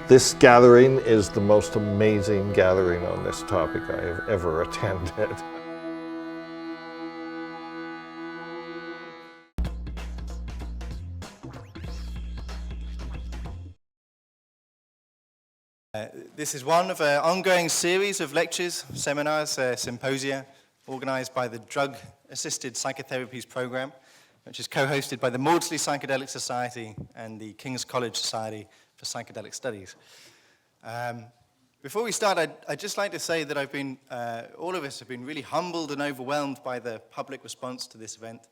This gathering is the most amazing gathering on this topic I have ever attended. This is one of an ongoing series of lectures, seminars, symposia, organized by the Drug-Assisted Psychotherapies program, which is co-hosted by the Maudsley Psychedelic Society and the King's College Society for Psychedelic Studies. Before we start, I'd just like to say that all of us have been really humbled and overwhelmed by the public response to this event.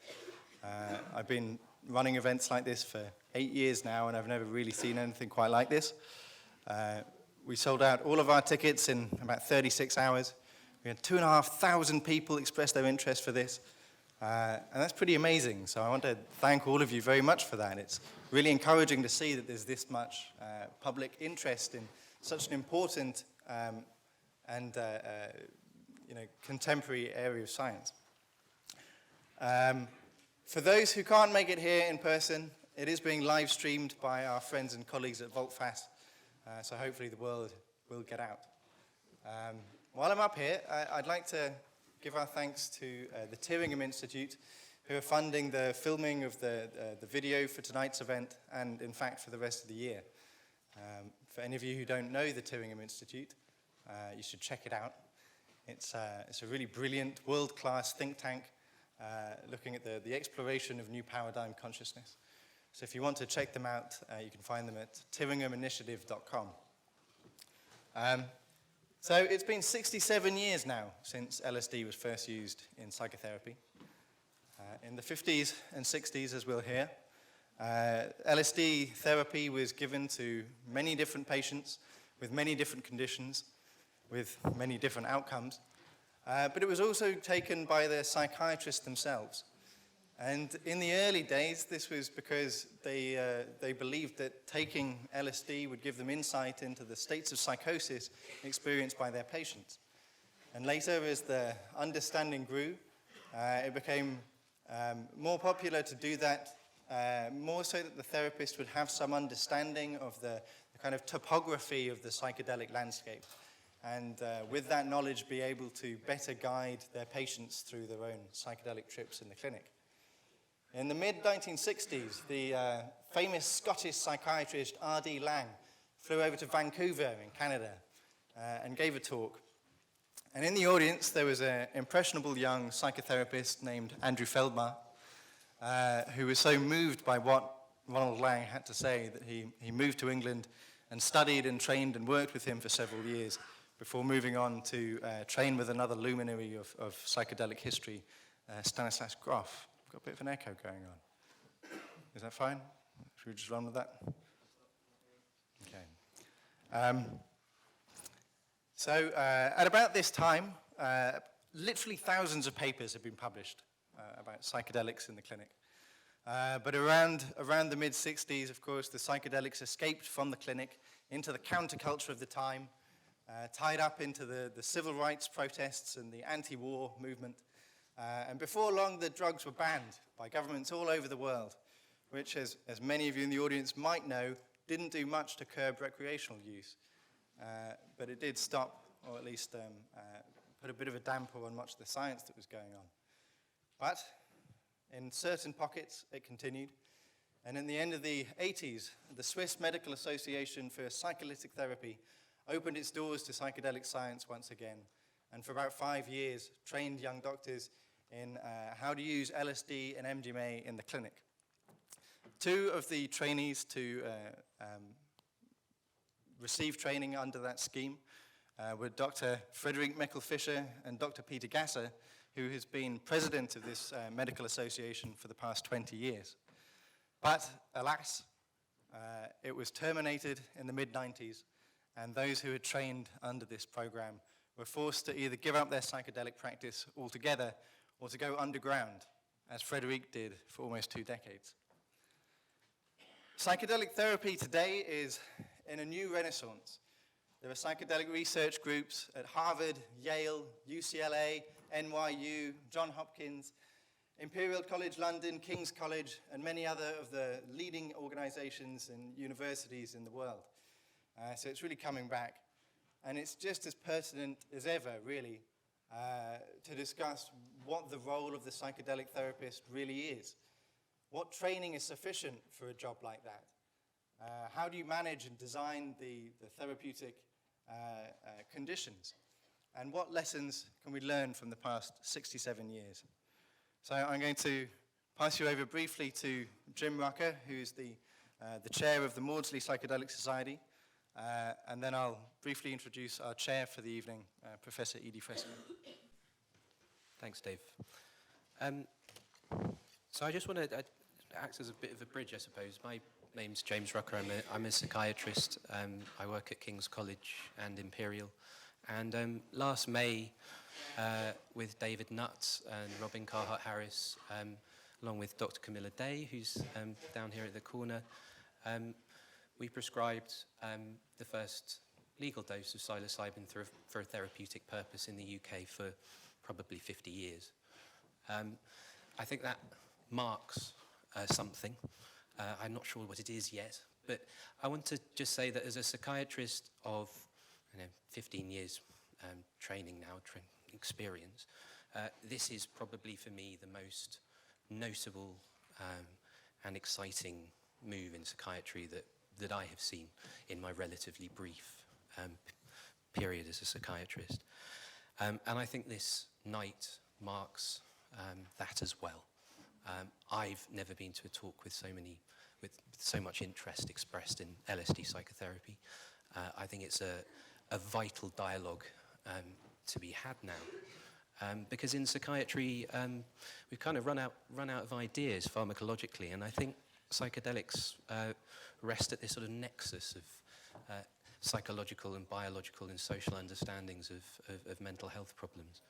I've been running events like this for 8 years now, and I've never really seen anything quite like this. We sold out all of our tickets in about 36 hours. We had 2,500 people express their interest for this. And that's pretty amazing. So I want to thank all of you very much for that. It's really encouraging to see that there's this much public interest in such an important and contemporary area of science. For those who can't make it here in person, it is being live streamed by our friends and colleagues at VoltFast. So hopefully the world will get out. While I'm up here, I'd like to give our thanks to the Turing Institute, who are funding the filming of the video for tonight's event, and in fact for the rest of the year. For any of you who don't know the Turing Institute, you should check it out. It's a really brilliant, world-class think tank looking at the exploration of new paradigm consciousness. So if you want to check them out, you can find them at tyringaminitiative.com. So it's been 67 years now since LSD was first used in psychotherapy. In the 50s and 60s, as we'll hear, LSD therapy was given to many different patients with many different conditions, with many different outcomes. But it was also taken by the psychiatrists themselves. And in the early days, this was because they believed that taking LSD would give them insight into the states of psychosis experienced by their patients. And later, as the understanding grew, it became more popular to do that, more so that the therapist would have some understanding of the kind of topography of the psychedelic landscape. And with that knowledge, be able to better guide their patients through their own psychedelic trips in the clinic. In the mid-1960s, the famous Scottish psychiatrist R.D. Laing flew over to Vancouver in Canada and gave a talk. And in the audience, there was an impressionable young psychotherapist named Andrew Feldmar, who was so moved by what Ronald Laing had to say that he moved to England and studied and trained and worked with him for several years before moving on to train with another luminary of psychedelic history, Stanislas Grof. Got a bit of an echo going on. Is that fine? Should we just run with that? Okay. So at about this time, literally thousands of papers have been published about psychedelics in the clinic. But around the mid-60s, of course, the psychedelics escaped from the clinic into the counterculture of the time, tied up into the civil rights protests and the anti-war movement. And before long, the drugs were banned by governments all over the world, which, as many of you in the audience might know, didn't do much to curb recreational use. But it did stop, or at least put a bit of a damper on much of the science that was going on. But in certain pockets, it continued. And in the end of the 80s, the Swiss Medical Association for Psycholytic Therapy opened its doors to psychedelic science once again, and for about 5 years trained young doctors in how to use LSD and MDMA in the clinic. Two of the trainees to receive training under that scheme were Dr. FRIEDERIKE MECKEL-FISCHER and Dr. Peter Gasser, who has been president of this medical association for the past 20 years. But alas, it was terminated in the mid-90s, and those who had trained under this program were forced to either give up their psychedelic practice altogether or to go underground, as Frederick did for almost 2 decades. Psychedelic therapy today is in a new renaissance. There are psychedelic research groups at Harvard, Yale, UCLA, NYU, Johns Hopkins, Imperial College London, King's College, and many other of the leading organizations and universities in the world. So it's really coming back. And it's just as pertinent as ever, really, to discuss what the role of the psychedelic therapist really is. What training is sufficient for a job like that? How do you manage and design the therapeutic conditions? And what lessons can we learn from the past 67 years? So I'm going to pass you over briefly to Jim Rucker, who's the chair of the Maudsley Psychedelic Society, and then I'll briefly introduce our chair for the evening, Professor Edie FRECSKA. Thanks, Dave. So I just want to act as a bit of a bridge, I suppose. My name's James Rucker. I'm a psychiatrist. I work at King's College and Imperial. And last May, with David Nutt and Robin Carhart-Harris, along with Dr. Camilla Day, who's down here at the corner, we prescribed the first legal dose of psilocybin for a therapeutic purpose in the UK for probably 50 years. I think that marks something. I'm not sure what it is yet, but I want to just say that as a psychiatrist of 15 years training now, experience, this is probably for me the most notable and exciting move in psychiatry that I have seen in my relatively brief period as a psychiatrist. And I think this night marks that as well. I've never been to a talk with so much interest expressed in LSD psychotherapy. I think it's a vital dialogue to be had now. Because in psychiatry, we've kind of run out of ideas pharmacologically, and I think psychedelics rest at this sort of nexus of psychological and biological and social understandings of mental health problems.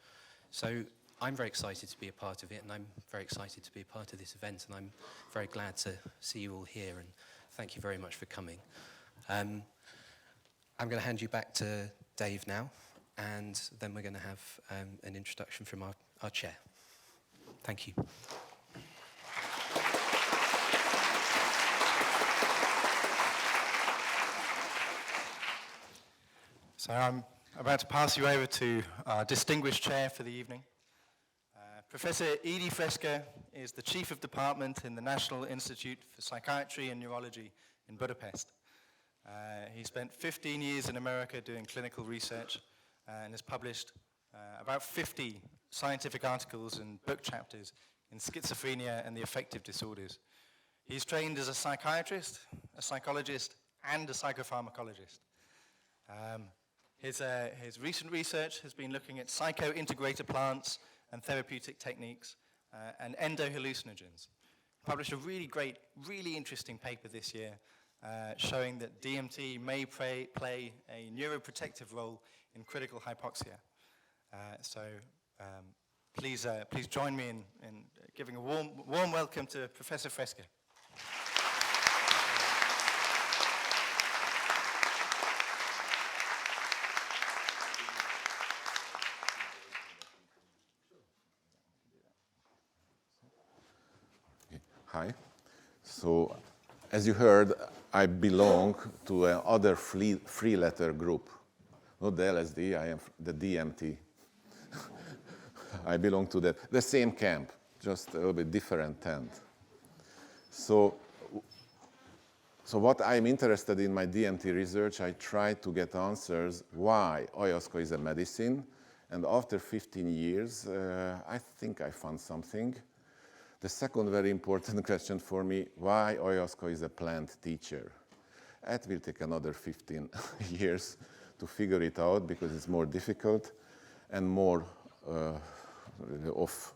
So I'm very excited to be a part of it, and I'm very excited to be a part of this event, and I'm very glad to see you all here, and thank you very much for coming. I'm going to hand you back to Dave now, and then we're going to have an introduction from our chair. Thank you. So I'm about to pass you over to our distinguished chair for the evening. Professor Edie FRECSKA is the Chief of Department in the National Institute for Psychiatry and Neurology in Budapest. He spent 15 years in America doing clinical research and has published about 50 scientific articles and book chapters in schizophrenia and the affective disorders. He's trained as a psychiatrist, a psychologist, and a psychopharmacologist. His recent research has been looking at psycho-integrator plants and therapeutic techniques and endohallucinogens. He published a really great, really interesting paper this year showing that DMT may play a neuroprotective role in critical hypoxia. Please join me in giving a warm welcome to Professor FRECSKA. Hi. So, as you heard, I belong to another three-letter group. Not the LSD, I am the DMT. I belong to the same camp, just a little bit different tent. So what I'm interested in my DMT research, I try to get answers why ayahuasca is a medicine. And after 15 years, I think I found something. The second very important question for me, why ayahuasca is a plant teacher? It will take another 15 years to figure it out because it's more difficult and more off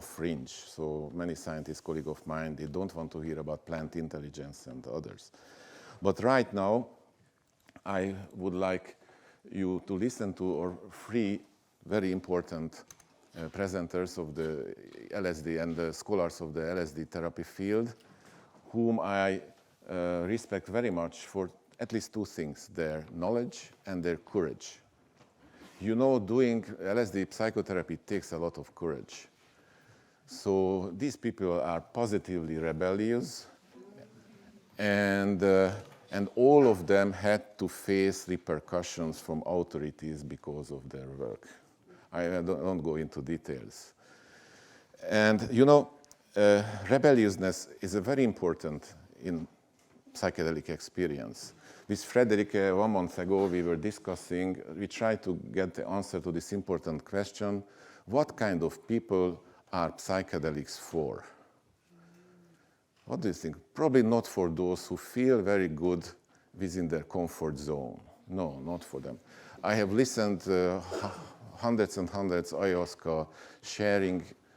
fringe. So many scientists, colleagues of mine, they don't want to hear about plant intelligence and others. But right now, I would like you to listen to our three very important presenters of the LSD and the scholars of the LSD therapy field, whom I respect very much for at least two things, their knowledge and their courage. You know, doing LSD psychotherapy takes a lot of courage. So these people are positively rebellious, and and all of them had to face repercussions from authorities because of their work. I don't go into details. And you know, rebelliousness is a very important in psychedelic experience. With FRIEDERIKE 1 month ago, we were discussing, we tried to get the answer to this important question: what kind of people are psychedelics for? What do you think? Probably not for those who feel very good within their comfort zone. No, not for them. I have listened hundreds and hundreds of ayahuasca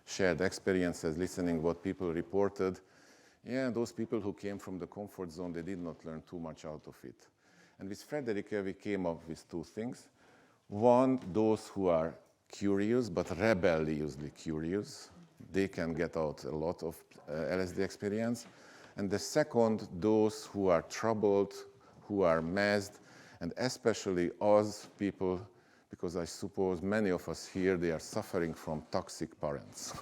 shared experiences, listening what people reported. Yeah, those people who came from the comfort zone, they did not learn too much out of it. And with FRIEDERIKE, we came up with two things. One, those who are curious, but rebelliously curious. They can get out a lot of LSD experience. And the second, those who are troubled, who are messed, and especially us people, because I suppose many of us here, they are suffering from toxic parents.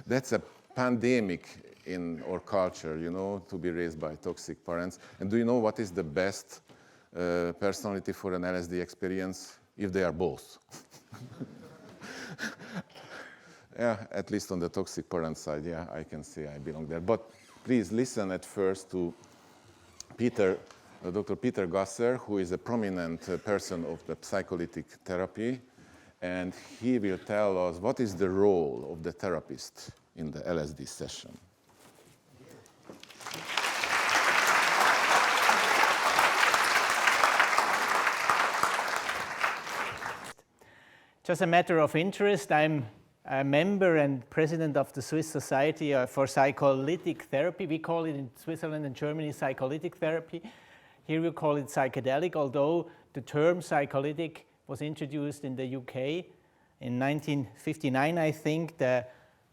That's a pandemic in our culture, you know, to be raised by toxic parents. And do you know what is the best personality for an LSD experience? If they are both. Yeah, at least on the toxic parent side, yeah, I can say I belong there. But please listen at first to Dr. Peter Gasser, who is a prominent person of the psycholytic therapy, and he will tell us what is the role of the therapist in the LSD session. Just a matter of interest, I'm a member and president of the Swiss Society for Psycholytic Therapy. We call it in Switzerland and Germany Psycholytic Therapy. Here we call it psychedelic, although the term psycholytic was introduced in the UK in 1959, I think. The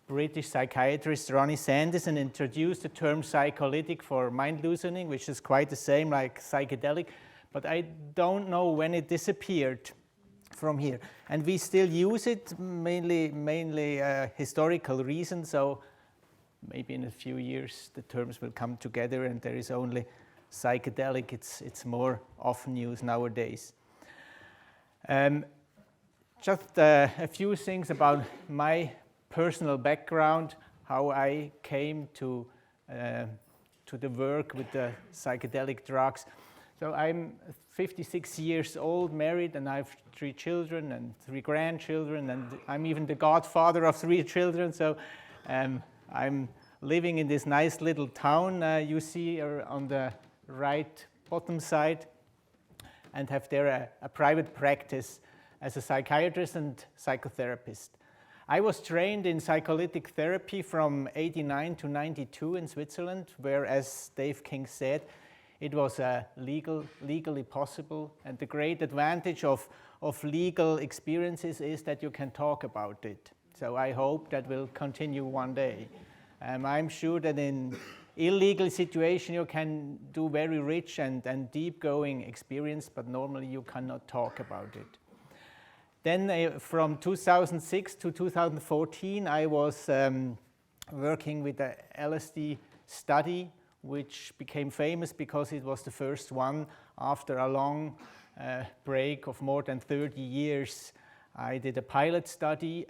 British psychiatrist Ronnie Sanderson introduced the term psycholytic for mind loosening, which is quite the same like psychedelic, but I don't know when it disappeared from here. And we still use it, mainly historical reasons, so maybe in a few years the terms will come together and there is only psychedelic. It's more often used nowadays. Just a few things about my personal background, how I came to the work with the psychedelic drugs. So I'm 56 years old, married, and I have 3 children and 3 grandchildren, and I'm even the godfather of 3 children. So I'm living in this nice little town you see on the right bottom side, and have there a private practice as a psychiatrist and psychotherapist. I was trained in psycholytic therapy from 89 to 92 in Switzerland, where, as Dave King said, it was legally possible. And the great advantage of legal experiences is that you can talk about it. So I hope that will continue one day. I'm sure that in illegal situation you can do very rich and deep-going experience, but normally you cannot talk about it. Then from 2006 to 2014, I was working with the LSD study, which became famous because it was the first one after a long break of more than 30 years. I did a pilot study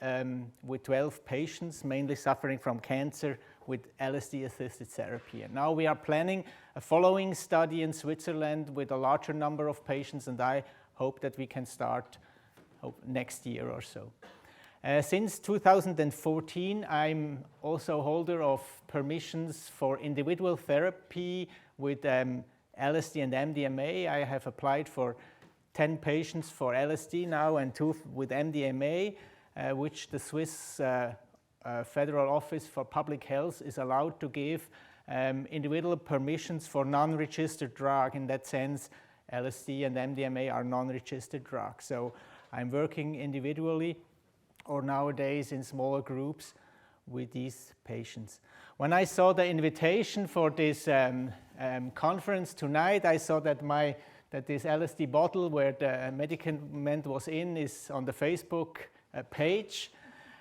with 12 patients, mainly suffering from cancer, with LSD-assisted therapy. And now we are planning a following study in Switzerland with a larger number of patients, and I hope that we can start next year or so. Since 2014, I'm also holder of permissions for individual therapy with LSD and MDMA. I have applied for 10 patients for LSD now and 2 with MDMA, which the Swiss Federal Office for Public Health is allowed to give individual permissions for non-registered drug. In that sense, LSD and MDMA are non-registered drugs. So I'm working individually or nowadays in smaller groups with these patients. When I saw the invitation for this conference tonight, I saw that this LSD bottle where the medicament was in is on the Facebook page.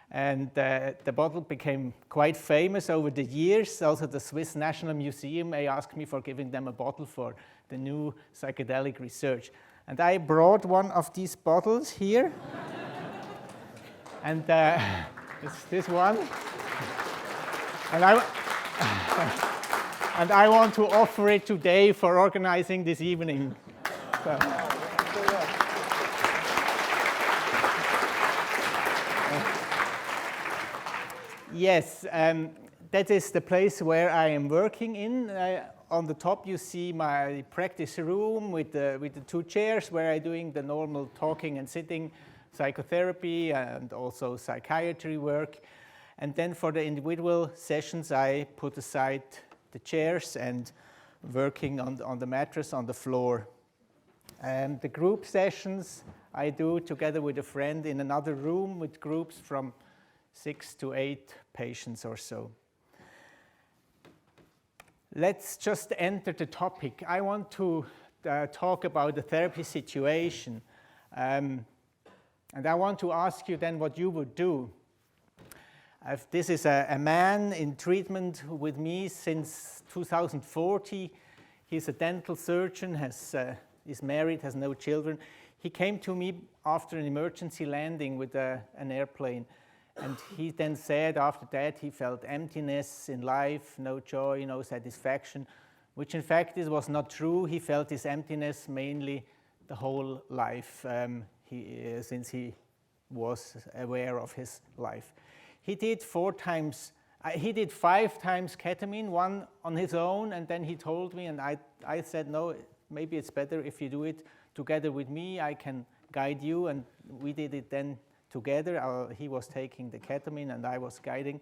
And the bottle became quite famous over the years. Also, the Swiss National Museum, they asked me for giving them a bottle for the new psychedelic research. And I brought one of these bottles here. And it's this one. And I want to offer it today for organizing this evening. So. Yes, that is the place where I am working in. On the top you see my practice room with the 2 chairs where I'm doing the normal talking and sitting psychotherapy and also psychiatry work. And then for the individual sessions I put aside the chairs and working on the mattress on the floor. And the group sessions I do together with a friend in another room with groups from 6 to 8 patients or so. Let's just enter the topic. I want to talk about the therapy situation. And I want to ask you then what you would do. This is a man in treatment with me since 2040. He's a dental surgeon, is married, has no children. He came to me after an emergency landing with an airplane. And he then said after that he felt emptiness in life, no joy, no satisfaction, which in fact this was not true. He felt this emptiness mainly the whole life since he was aware of his life. He did 5 times ketamine, one on his own, and then he told me, and I said, no, maybe it's better if you do it together with me. I can guide you, and we did it then together. He was taking the ketamine and I was guiding.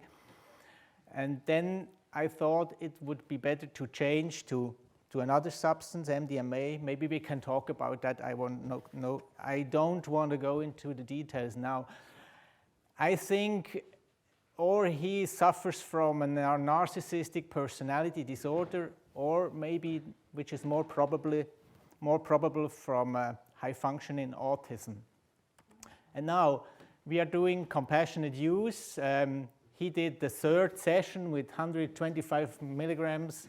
And then I thought it would be better to change to another substance, MDMA. Maybe we can talk about that. I don't want to go into the details now. I think or he suffers from a narcissistic personality disorder, or maybe, which is more probable from high-functioning autism. And now we are doing compassionate use. He did the 3rd session with 125 milligrams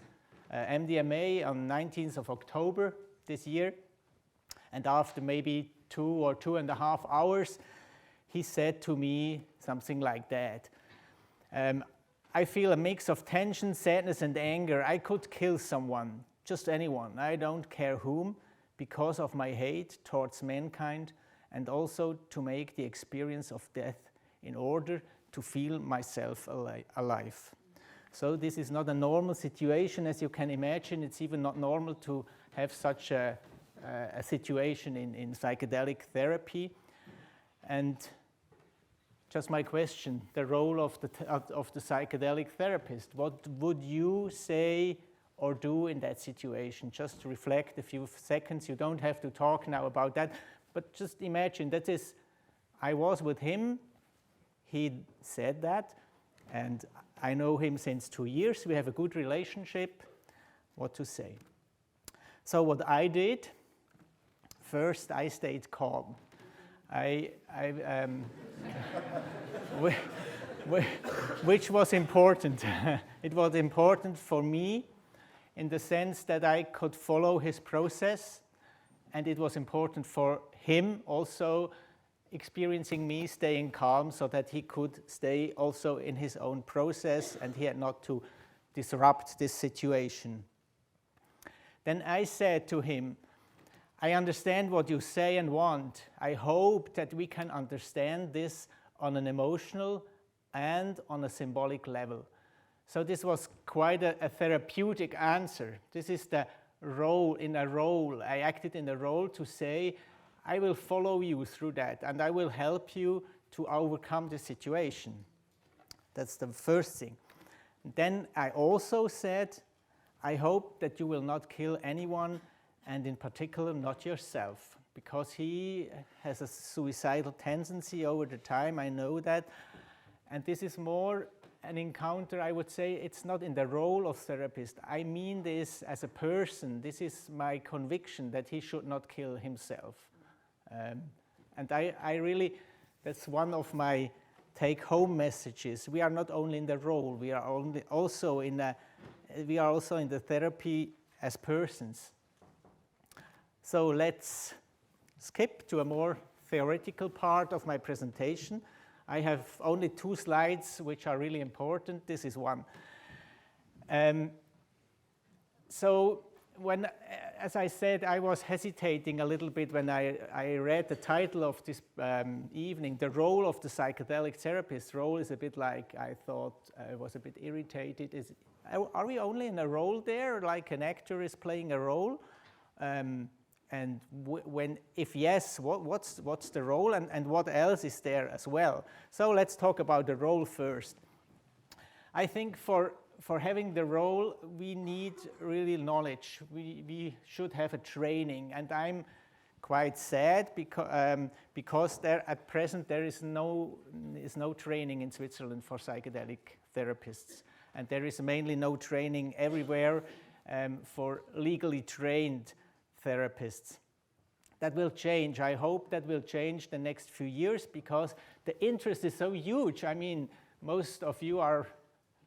MDMA on 19th of October this year. And after maybe 2 or 2.5 hours, he said to me something like that. I feel a mix of tension, sadness, and anger. I could kill someone, just anyone. I don't care whom, because of my hate towards mankind, and also to make the experience of death in order to feel myself alive. So this is not a normal situation, as you can imagine. It's even not normal to have such a situation in psychedelic therapy. And just my question, the role of the psychedelic therapist. What would you say or do in that situation? Just to reflect a few seconds. You don't have to talk now about that, but just imagine that is, I was with him, he said that, and I know him since 2 years. We have a good relationship. What to say? So what I did, first I stayed calm. Which was important. It was important for me in the sense that I could follow his process, and it was important for him also experiencing me staying calm so that he could stay also in his own process and he had not to disrupt this situation. Then I said to him, I understand what you say and want. I hope that we can understand this on an emotional and on a symbolic level. So this was quite a therapeutic answer. This is the role. I acted in a role to say, I will follow you through that and I will help you to overcome the situation. That's the first thing. Then I also said, I hope that you will not kill anyone, and in particular not yourself, because he has a suicidal tendency over the time, I know that. And this is more an encounter, I would say, it's not in the role of therapist. I mean this as a person. This is my conviction that he should not kill himself. And I really, that's one of my take-home messages. We are not only in the role, we are also in the therapy as persons. So let's skip to a more theoretical part of my presentation. I have only 2 slides which are really important. This is one. So as I said, I was hesitating a little bit when I read the title of this evening. The role of the psychedelic therapist. Role is a bit like, I thought, I was a bit irritated. Are we only in a role there, like an actor is playing a role? And if yes, what's the role, and what else is there as well? So let's talk about the role first. I think for having the role, we need really knowledge. We should have a training, and I'm quite sad because at present there is no training in Switzerland for psychedelic therapists, and there is mainly no training everywhere for legally trained therapists. That will change. I hope that will change the next few years because the interest is so huge. I mean, most of you are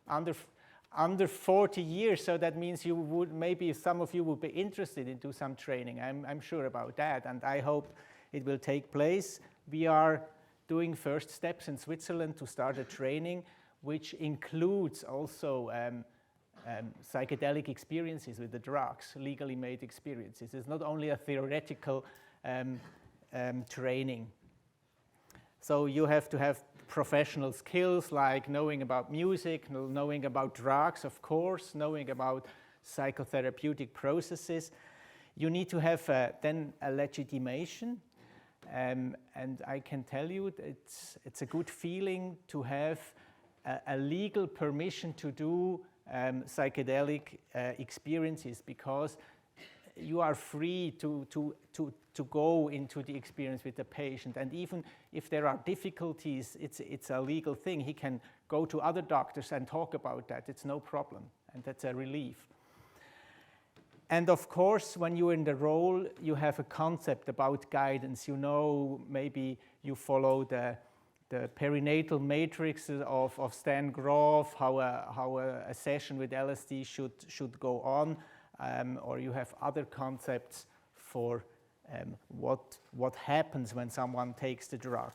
under 40 years, so that means you would, maybe some of you would be interested in do some training. I'm sure about that, and I hope it will take place. We are doing first steps in Switzerland to start a training, which includes also psychedelic experiences with the drugs, legally made experiences. It's not only a theoretical training. So you have to have professional skills like knowing about music, knowing about drugs, of course, knowing about psychotherapeutic processes. You need to have then a legitimation, and I can tell you it's a good feeling to have a legal permission to do psychedelic experiences, because you are free to go into the experience with the patient, and even if there are difficulties, it's a legal thing. He can go to other doctors and talk about that. It's no problem, and that's a relief. And of course, when you're in the role, you have a concept about guidance. You know, maybe you follow the perinatal matrix of Stan Grof, how a session with LSD should go on, or you have other concepts for what happens when someone takes the drug.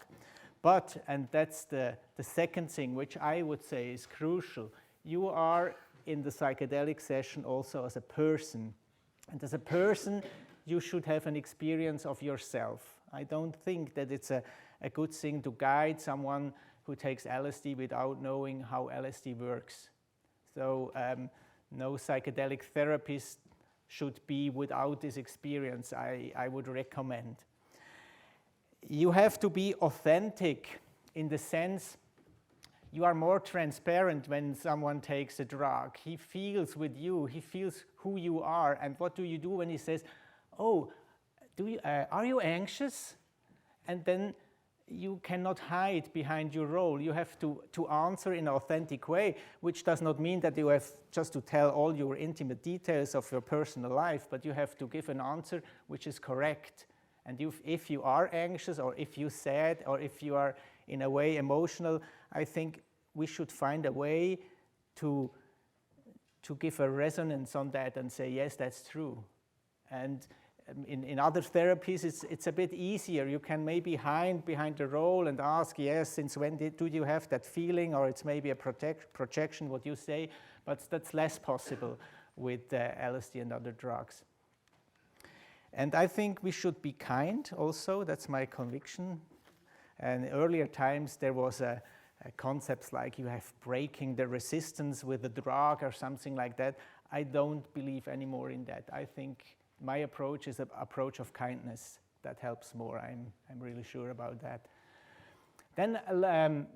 But, and that's the second thing, which I would say is crucial, you are in the psychedelic session also as a person. And as a person, you should have an experience of yourself. I don't think that it's a good thing to guide someone who takes LSD without knowing how LSD works. So no psychedelic therapist should be without this experience, I would recommend. You have to be authentic in the sense you are more transparent when someone takes a drug. He feels with you, he feels who you are. And what do you do when he says, oh, are you anxious? And then you cannot hide behind your role. You have to answer in an authentic way, which does not mean that you have just to tell all your intimate details of your personal life, but you have to give an answer which is correct. And if you are anxious, or if you're sad, or if you are in a way emotional, I think we should find a way to give a resonance on that and say, yes, that's true. And in other therapies, it's a bit easier. You can maybe hide behind the role and ask, yes, since when do you have that feeling? Or it's maybe a projection, what you say, but that's less possible with LSD and other drugs. And I think we should be kind also, that's my conviction. And earlier times there was a concepts like you have breaking the resistance with a drug or something like that. I don't believe anymore in that. I think my approach is an approach of kindness. That helps more, I'm really sure about that. Then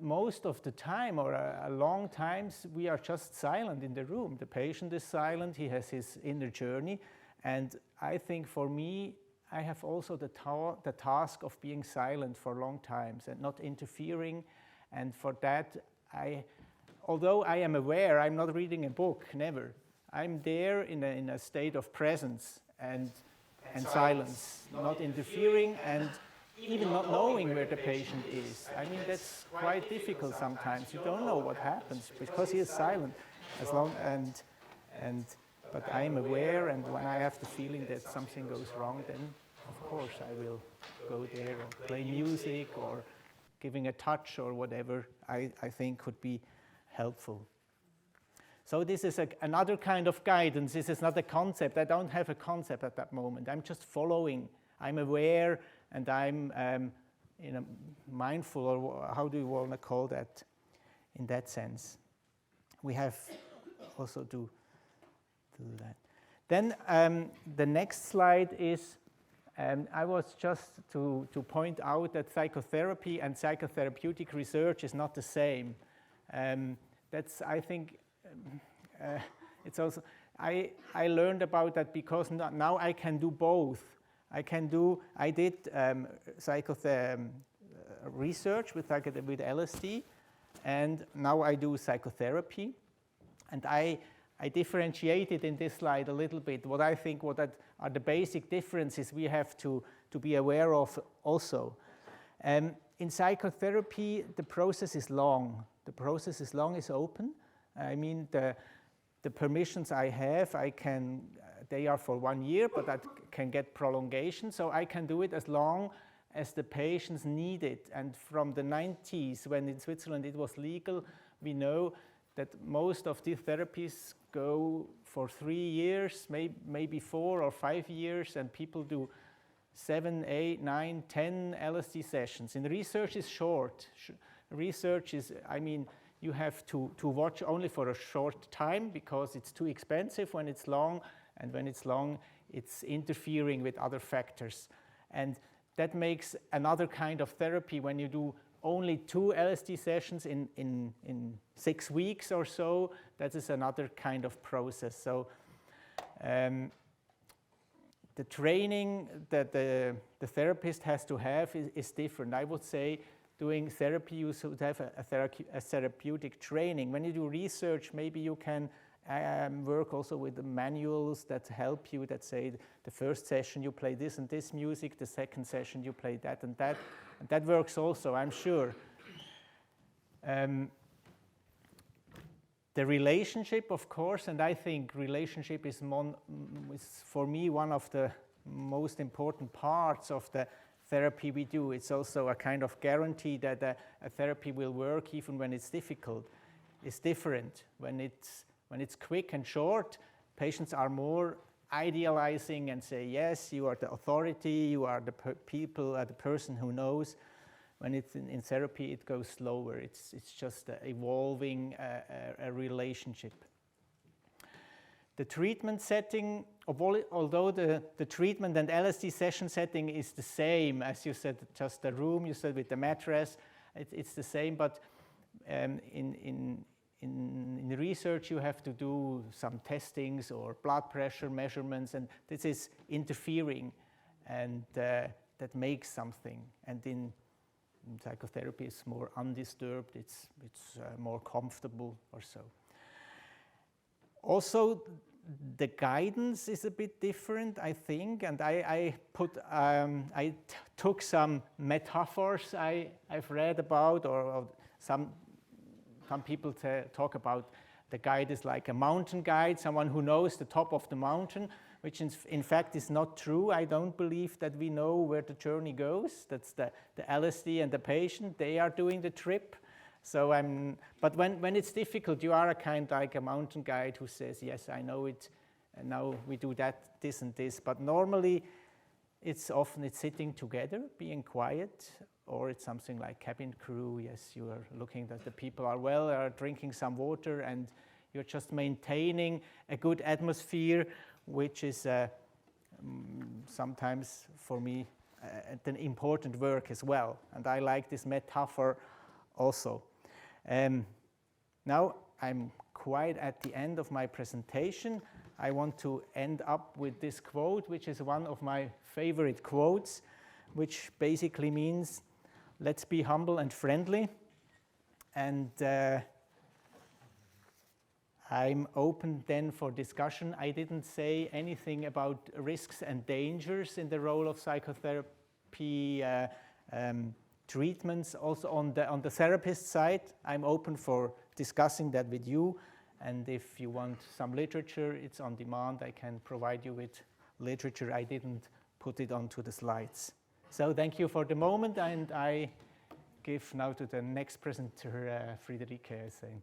most of the time, or a long times, we are just silent in the room. The patient is silent, he has his inner journey. And I think for me, I have also the task of being silent for long times and not interfering. And for that, although I am aware, I'm not reading a book, never. I'm there in a state of presence and silence, not interfering, and even not knowing where the patient is. I mean, that's quite difficult sometimes. You don't know what happens because he is silent. But I am aware, and when I have the feeling that something goes wrong, then of course I will go there or play music or giving a touch or whatever I think could be helpful. So this is another kind of guidance. This is not a concept. I don't have a concept at that moment. I'm just following. I'm aware, and I'm mindful, or how do you want to call that in that sense. We have also to do that. Then the next slide is, I was just to point out that psychotherapy and psychotherapeutic research is not the same. That's, I think, it's also, I learned about that because now I can do both. I did research with LSD, and now I do psychotherapy. And I differentiated in this slide a little bit what I think are the basic differences we have to be aware of also. In psychotherapy, the process is long. The process is long, is open. I mean, the permissions I have, they are for 1 year, but I can get prolongation, so I can do it as long as the patients need it. And from the 90s, when in Switzerland it was legal, we know that most of these therapies go for 3 years, maybe 4 or 5 years, and people do 7, 8, 9, 10 LSD sessions. And research is short. Research is, I mean, you have to watch only for a short time because it's too expensive when it's long, and when it's long, it's interfering with other factors. And that makes another kind of therapy when you do only 2 LSD sessions in 6 weeks or so. That is another kind of process. So the training that the therapist has to have is different. I would say doing therapy, you should have a therapeutic training. When you do research, maybe you can work also with the manuals that help you, that say the first session you play this and this music, the second session you play that and that. And that works also, I'm sure. The relationship, of course, and I think relationship is for me one of the most important parts of the therapy we do. It's also a kind of guarantee that a therapy will work even when it's difficult. It's different. When it's quick and short, patients are more idealizing and say, yes, you are the authority, you are the the person who knows. When it's in therapy, it goes slower. It's just evolving a relationship. The treatment setting, although the treatment and LSD session setting is the same, as you said, just the room, you said with the mattress, it's the same, but in research you have to do some testings or blood pressure measurements, and this is interfering, and that makes something. And in psychotherapy it's more undisturbed, it's more comfortable or so. Also, the guidance is a bit different, I think, and I took some metaphors I've read about, or some people talk about the guide is like a mountain guide, someone who knows the top of the mountain, which in fact is not true. I don't believe that we know where the journey goes. That's the LSD and the patient, they are doing the trip. So but when it's difficult, you are a kind like a mountain guide who says, yes, I know it, and now we do that, this and this. But normally, it's sitting together, being quiet, or it's something like cabin crew. Yes, you are looking that the people are drinking some water, and you're just maintaining a good atmosphere, which is sometimes for me an important work as well. And I like this metaphor also. Now I'm quite at the end of my presentation. I want to end up with this quote, which is one of my favorite quotes, which basically means, let's be humble and friendly. And I'm open then for discussion. I didn't say anything about risks and dangers in the role of psychotherapy treatments. Also on the therapist side, I'm open for discussing that with you. And if you want some literature, it's on demand. I can provide you with literature. I didn't put it onto the slides. So thank you for the moment, and I give now to the next presenter, Friederike, I think.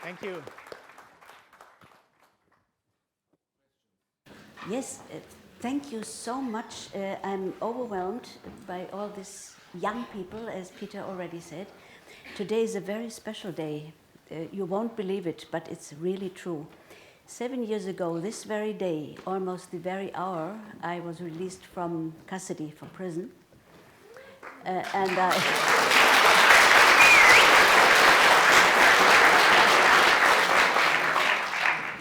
Thank you. Yes, thank you so much. I'm overwhelmed by all these young people, as Peter already said. Today is a very special day. You won't believe it, but it's really true. 7 years ago, this very day, almost the very hour, I was released from custody, from prison.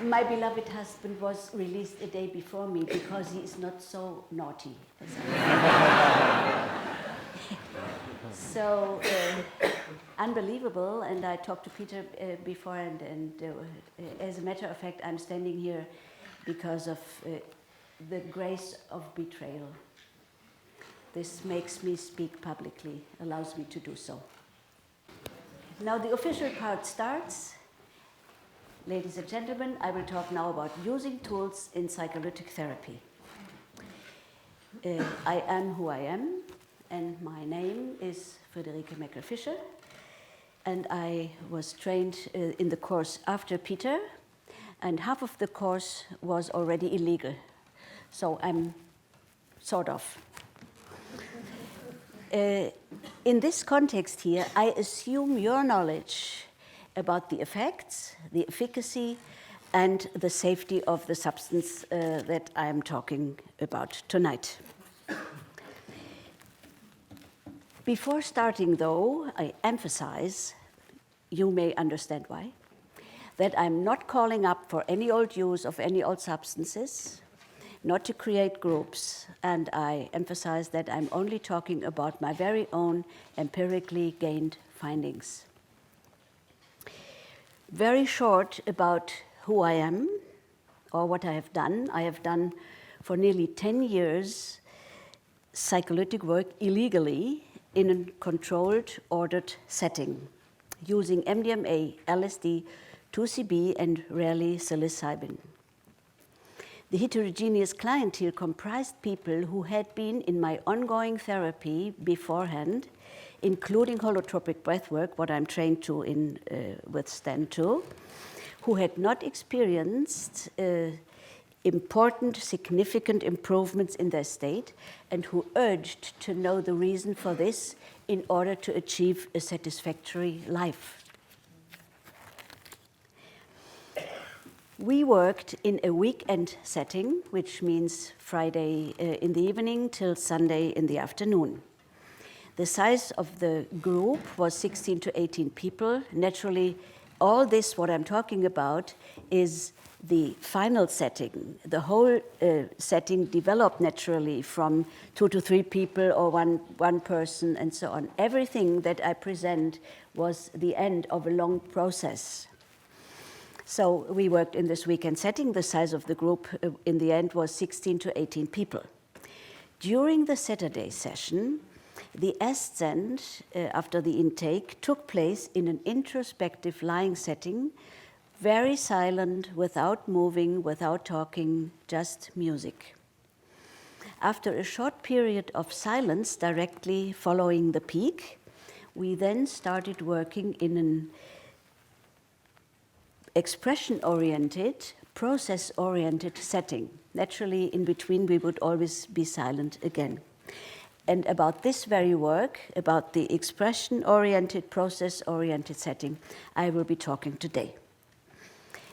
My beloved husband was released a day before me because he is not so naughty. So unbelievable, and I talked to Peter before, and as a matter of fact, I'm standing here because of the grace of betrayal. This makes me speak publicly, allows me to do so. Now the official part starts. Ladies and gentlemen, I will talk now about using tools in psycholytic therapy. I am who I am, and my name is FRIEDERIKE MECKEL-FISCHER, and I was trained in the course after Peter, and half of the course was already illegal, so I'm sort of. In this context here, I assume your knowledge about the effects, the efficacy, and the safety of the substance that I am talking about tonight. Before starting, though, I emphasize, you may understand why, that I'm not calling up for any old use of any old substances, not to create groups, and I emphasize that I'm only talking about my very own empirically gained findings. Very short about who I am or what I have done. I have done for nearly 10 years psycholytic work illegally in a controlled, ordered setting, using MDMA, LSD, 2CB, and rarely psilocybin. The heterogeneous clientele comprised people who had been in my ongoing therapy beforehand, including holotropic breathwork, what I'm trained to in with STAN 2, who had not experienced important, significant improvements in their state, and who urged to know the reason for this in order to achieve a satisfactory life. We worked in a weekend setting, which means Friday in the evening till Sunday in the afternoon. The size of the group was 16 to 18 people. Naturally, all this, what I'm talking about, is the final setting. The whole setting developed naturally from 2 to 3 people or one person and so on. Everything that I present was the end of a long process. So we worked in this weekend setting. The size of the group in the end was 16 to 18 people. During the Saturday session, the ascent after the intake took place in an introspective lying setting, very silent, without moving, without talking, just music. After a short period of silence directly following the peak, we then started working in an expression-oriented, process-oriented setting. Naturally, in between, we would always be silent again. And about this very work, about the expression-oriented, process-oriented setting, I will be talking today.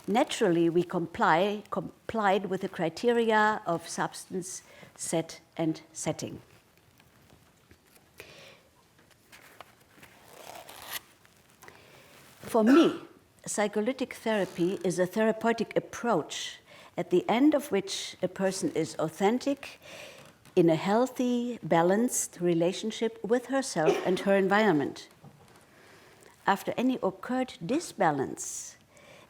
Naturally, we complied with the criteria of substance, set, and setting. For me, psycholytic therapy is a therapeutic approach at the end of which a person is authentic in a healthy, balanced relationship with herself and her environment. After any occurred disbalance,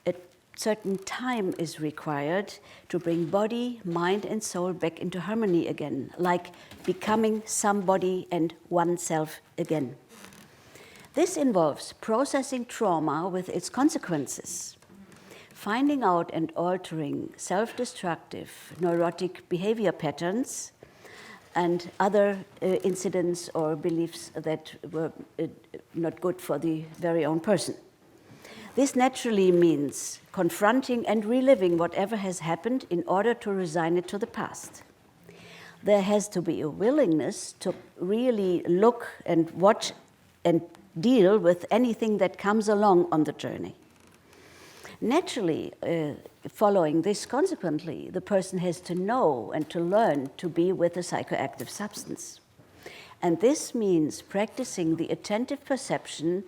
a certain time is required to bring body, mind, and soul back into harmony again, like becoming somebody and oneself again. This involves processing trauma with its consequences, finding out and altering self-destructive neurotic behavior patterns and other incidents or beliefs that were not good for the very own person. This naturally means confronting and reliving whatever has happened in order to resign it to the past. There has to be a willingness to really look and watch and deal with anything that comes along on the journey. Naturally, following this consequently, the person has to know and to learn to be with a psychoactive substance. And this means practicing the attentive perception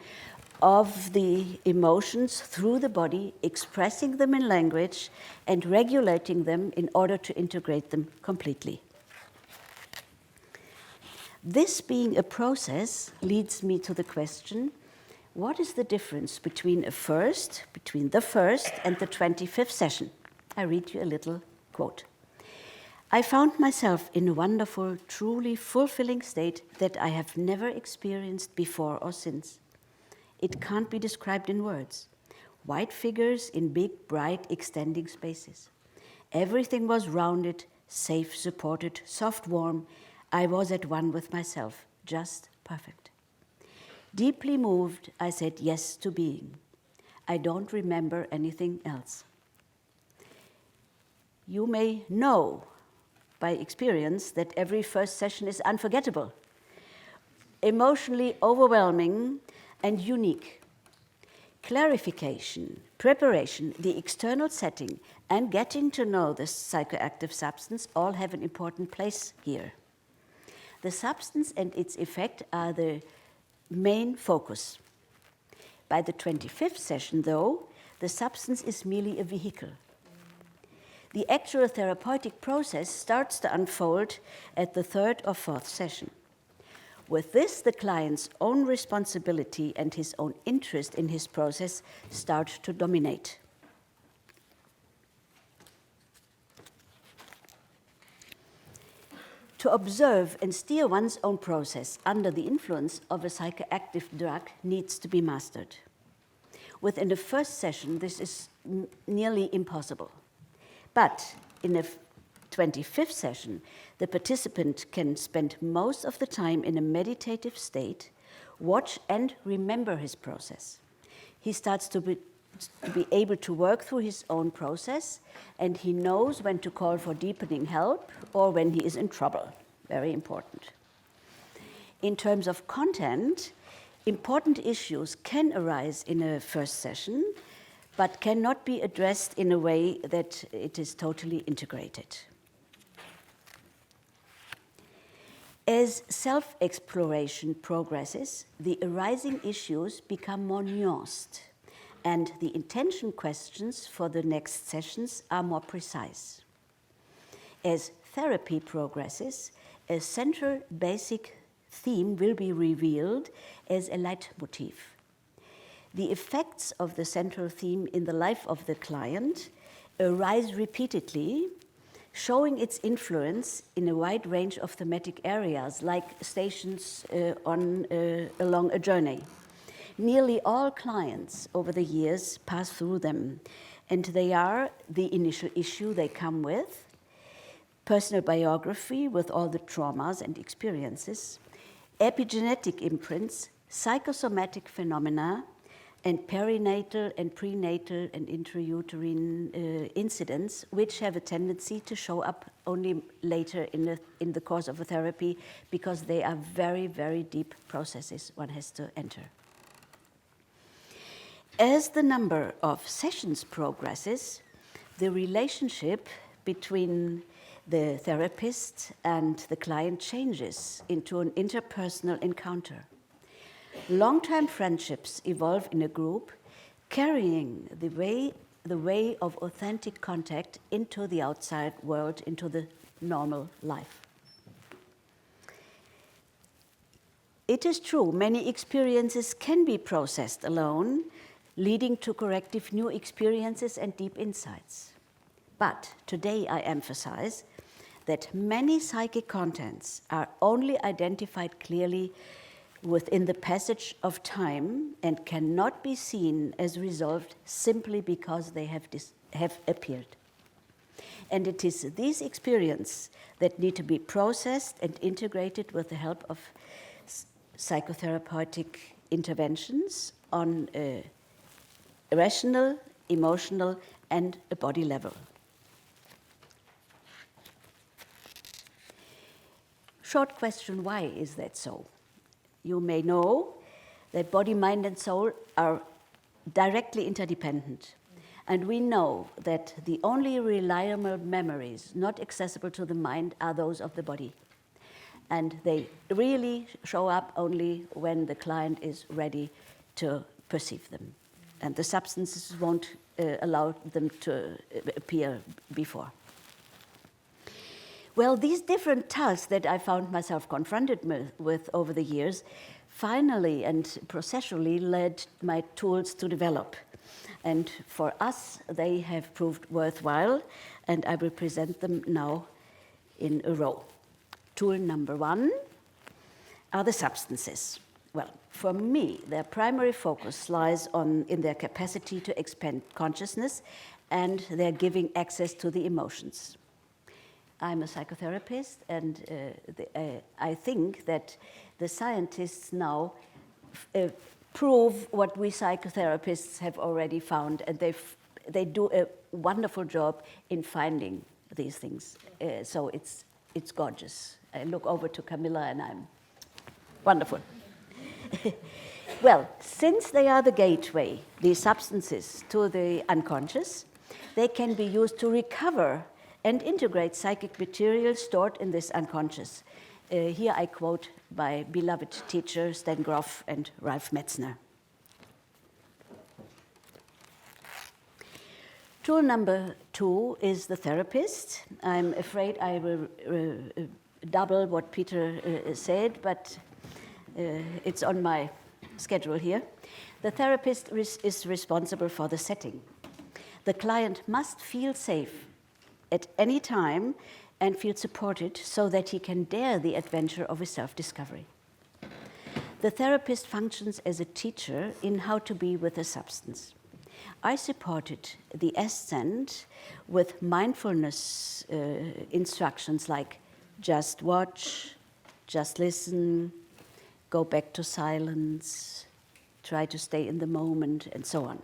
of the emotions through the body, expressing them in language, and regulating them in order to integrate them completely. This being a process leads me to the question, what is the difference between the first and the 25th session? I read you a little quote. I found myself in a wonderful, truly fulfilling state that I have never experienced before or since. It can't be described in words. White figures in big, bright, extending spaces. Everything was rounded, safe, supported, soft, warm. I was at one with myself, just perfect. Deeply moved, I said yes to being. I don't remember anything else. You may know by experience that every first session is unforgettable, emotionally overwhelming, and unique. Clarification, preparation, the external setting, and getting to know the psychoactive substance all have an important place here. The substance and its effect are the main focus. By the 25th session, though, the substance is merely a vehicle. The actual therapeutic process starts to unfold at the 3rd or 4th session. With this, the client's own responsibility and his own interest in his process start to dominate. To observe and steer one's own process under the influence of a psychoactive drug needs to be mastered. Within the first session, this is nearly impossible. But in a 25th session, the participant can spend most of the time in a meditative state, watch and remember his process. He starts to be able to work through his own process, and he knows when to call for deepening help or when he is in trouble. Very important. In terms of content, important issues can arise in a first session, but cannot be addressed in a way that it is totally integrated. As self-exploration progresses, the arising issues become more nuanced, and the intention questions for the next sessions are more precise. As therapy progresses, a central basic theme will be revealed as a leitmotif. The effects of the central theme in the life of the client arise repeatedly, showing its influence in a wide range of thematic areas, like stations along a journey. Nearly all clients over the years pass through them, and they are the initial issue they come with, personal biography with all the traumas and experiences, epigenetic imprints, psychosomatic phenomena, and perinatal and prenatal and intrauterine incidents, which have a tendency to show up only later in the course of a therapy, because they are very, very deep processes one has to enter. As the number of sessions progresses, the relationship between the therapist and the client changes into an interpersonal encounter. Long-term friendships evolve in a group, carrying the way of authentic contact into the outside world, into the normal life. It is true, many experiences can be processed alone, leading to corrective new experiences and deep insights. But today I emphasize that many psychic contents are only identified clearly within the passage of time and cannot be seen as resolved simply because they have appeared. And it is these experiences that need to be processed and integrated with the help of psychotherapeutic interventions on a rational, emotional, and a body level. Short question, why is that so? You may know that body, mind, and soul are directly interdependent. And we know that the only reliable memories not accessible to the mind are those of the body. And they really show up only when the client is ready to perceive them. And the substances won't allow them to appear before. Well, these different tasks that I found myself confronted with over the years finally and processually led my tools to develop. And for us, they have proved worthwhile, and I will present them now in a row. Tool number 1 are the substances. Well, for me, their primary focus lies in their capacity to expand consciousness and their giving access to the emotions. I'm a psychotherapist, and I think that the scientists now prove what we psychotherapists have already found, and they do a wonderful job in finding these things. So it's gorgeous. I look over to Camilla, and I'm wonderful. Well, since they are the gateway, these substances, to the unconscious, they can be used to recover and integrate psychic material stored in this unconscious. Here I quote my beloved teacher, Stan Grof and Ralph Metzner. Tool number 2 is the therapist. I'm afraid I will double what Peter said, but it's on my schedule here. The therapist is responsible for the setting. The client must feel safe at any time and feel supported so that he can dare the adventure of a self-discovery. The therapist functions as a teacher in how to be with a substance. I supported the ascent with mindfulness instructions like just watch, just listen, go back to silence, try to stay in the moment, and so on.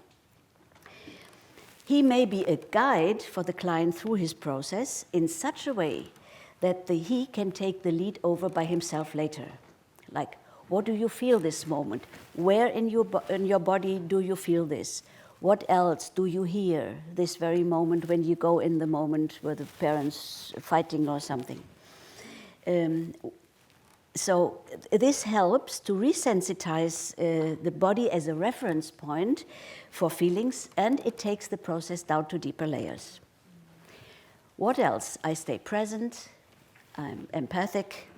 He may be a guide for the client through his process in such a way that he can take the lead over by himself later. Like, what do you feel this moment? Where in your body do you feel this? What else do you hear this very moment when you go in the moment with the parents fighting or something? So this helps to resensitize the body as a reference point for feelings, and it takes the process down to deeper layers. What else? I stay present, I'm empathic,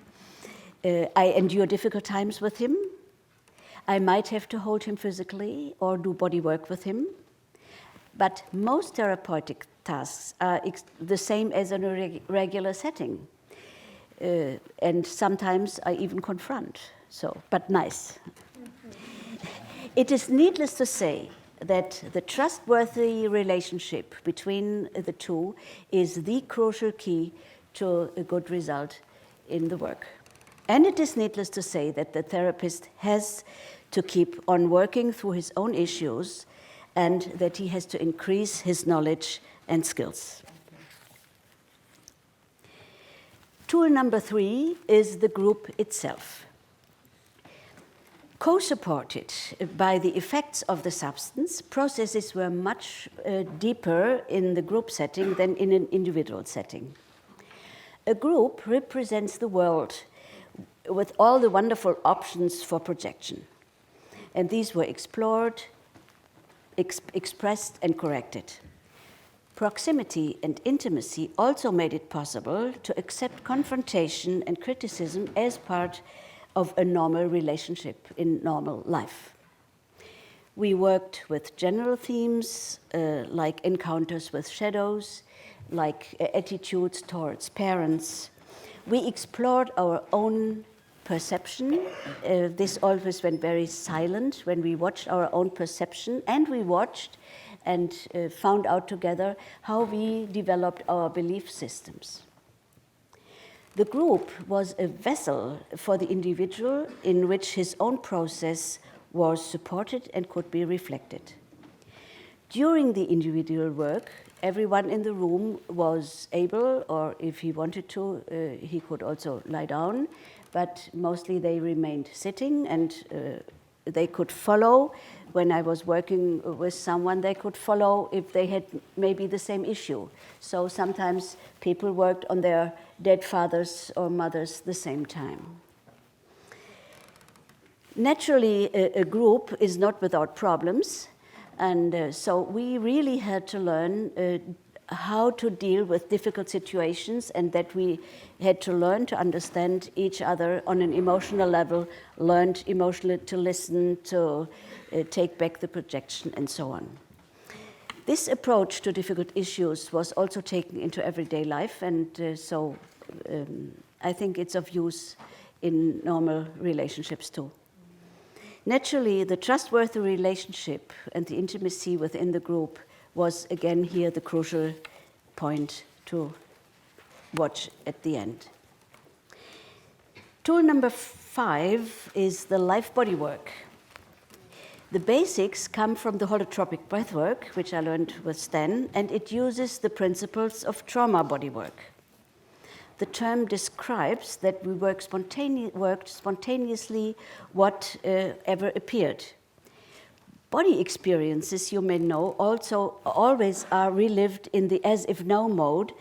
I endure difficult times with him. I might have to hold him physically or do body work with him. But most therapeutic tasks are the same as in a regular setting. And sometimes I even confront, but nice. It is needless to say that the trustworthy relationship between the two is the crucial key to a good result in the work. And it is needless to say that the therapist has to keep on working through his own issues and that he has to increase his knowledge and skills. Tool number 3 is the group itself. Co-supported by the effects of the substance, processes were much deeper in the group setting than in an individual setting. A group represents the world with all the wonderful options for projection. And these were explored, expressed, and corrected. Proximity and intimacy also made it possible to accept confrontation and criticism as part of a normal relationship in normal life. We worked with general themes like encounters with shadows, like attitudes towards parents. We explored our own perception. This always went very silent when we watched our own perception, and we watched and found out together how we developed our belief systems. The group was a vessel for the individual in which his own process was supported and could be reflected. During the individual work, everyone in the room was able, or if he wanted to, he could also lie down, but mostly they remained sitting, and they could follow. When I was working with someone, they could follow if they had maybe the same issue. So sometimes people worked on their dead fathers or mothers the same time. Naturally, a group is not without problems, and so we really had to learn how to deal with difficult situations, and that we had to learn to understand each other on an emotional level, learned emotionally to listen, to take back the projection, and so on. This approach to difficult issues was also taken into everyday life, and so I think it's of use in normal relationships too. Naturally, the trustworthy relationship and the intimacy within the group was again here the crucial point to watch at the end. Tool number 5 is the life bodywork. The basics come from the Holotropic Breathwork, which I learned with Stan, and it uses the principles of trauma bodywork. The term describes that we worked spontaneously whatever appeared. Body experiences, you may know, also always are relived in the as-if-now mode,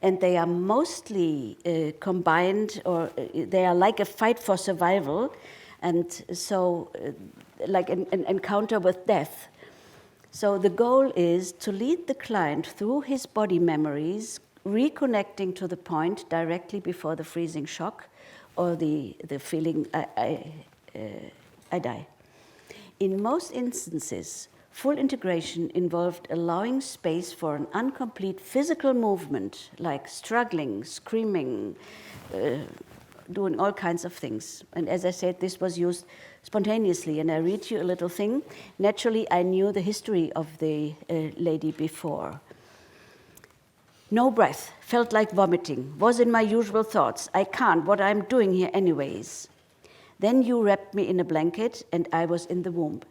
and they are mostly combined, or they are like a fight for survival, and so like an encounter with death. So the goal is to lead the client through his body memories, reconnecting to the point directly before the freezing shock or the feeling I die. In most instances, full integration involved allowing space for an incomplete physical movement, like struggling, screaming, doing all kinds of things. And as I said, this was used spontaneously. And I read you a little thing. Naturally, I knew the history of the lady before. No breath, felt like vomiting, was in my usual thoughts. I can't, what I'm doing here anyways. Then you wrapped me in a blanket and I was in the womb.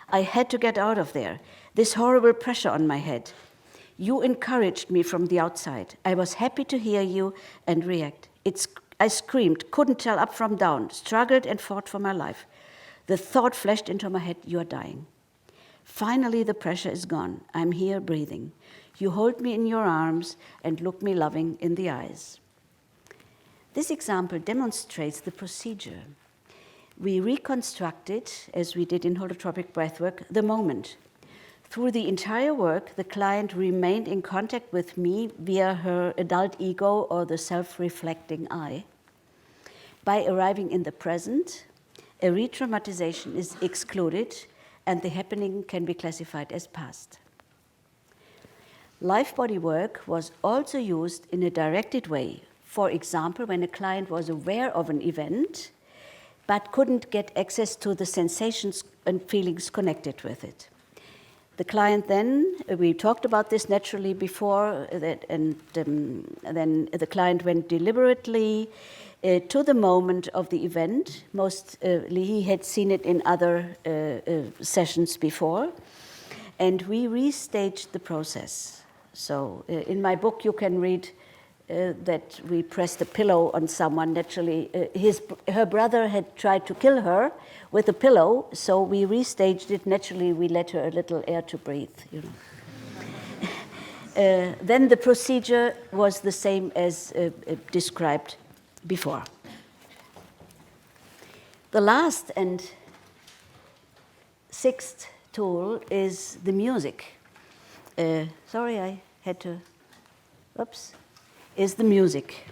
I had to get out of there, this horrible pressure on my head. You encouraged me from the outside. I was happy to hear you and react. I screamed, couldn't tell up from down, struggled and fought for my life. The thought flashed into my head, you're dying. Finally, the pressure is gone. I'm here breathing. You hold me in your arms and look me loving in the eyes. This example demonstrates the procedure. We reconstructed, as we did in Holotropic Breathwork, the moment. Through the entire work, the client remained in contact with me via her adult ego or the self-reflecting I. By arriving in the present, a retraumatization is excluded and the happening can be classified as past. Life bodywork was also used in a directed way. For example, when a client was aware of an event, but couldn't get access to the sensations and feelings connected with it. The client then, we talked about this naturally before, and then the client went deliberately to the moment of the event. Mostly he had seen it in other sessions before, and we restaged the process. So in my book you can read that we pressed a pillow on someone. Naturally, her brother had tried to kill her with a pillow, so we restaged it. Naturally, we let her a little air to breathe, you know. Then the procedure was the same as described before. The last and 6th tool is the music. Sorry, I had to, oops. Is the music.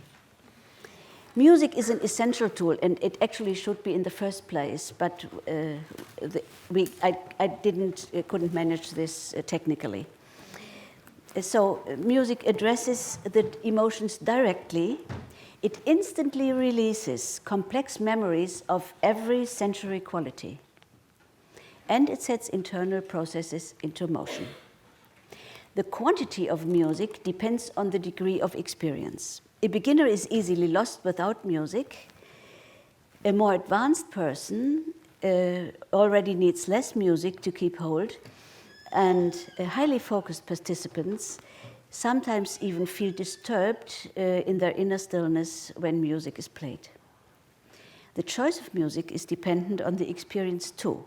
Music is an essential tool, and it actually should be in the first place, but I couldn't manage this technically. So music addresses the emotions directly. It instantly releases complex memories of every sensory quality, and it sets internal processes into motion. The quantity of music depends on the degree of experience. A beginner is easily lost without music. A more advanced person already needs less music to keep hold, and highly focused participants sometimes even feel disturbed in their inner stillness when music is played. The choice of music is dependent on the experience too.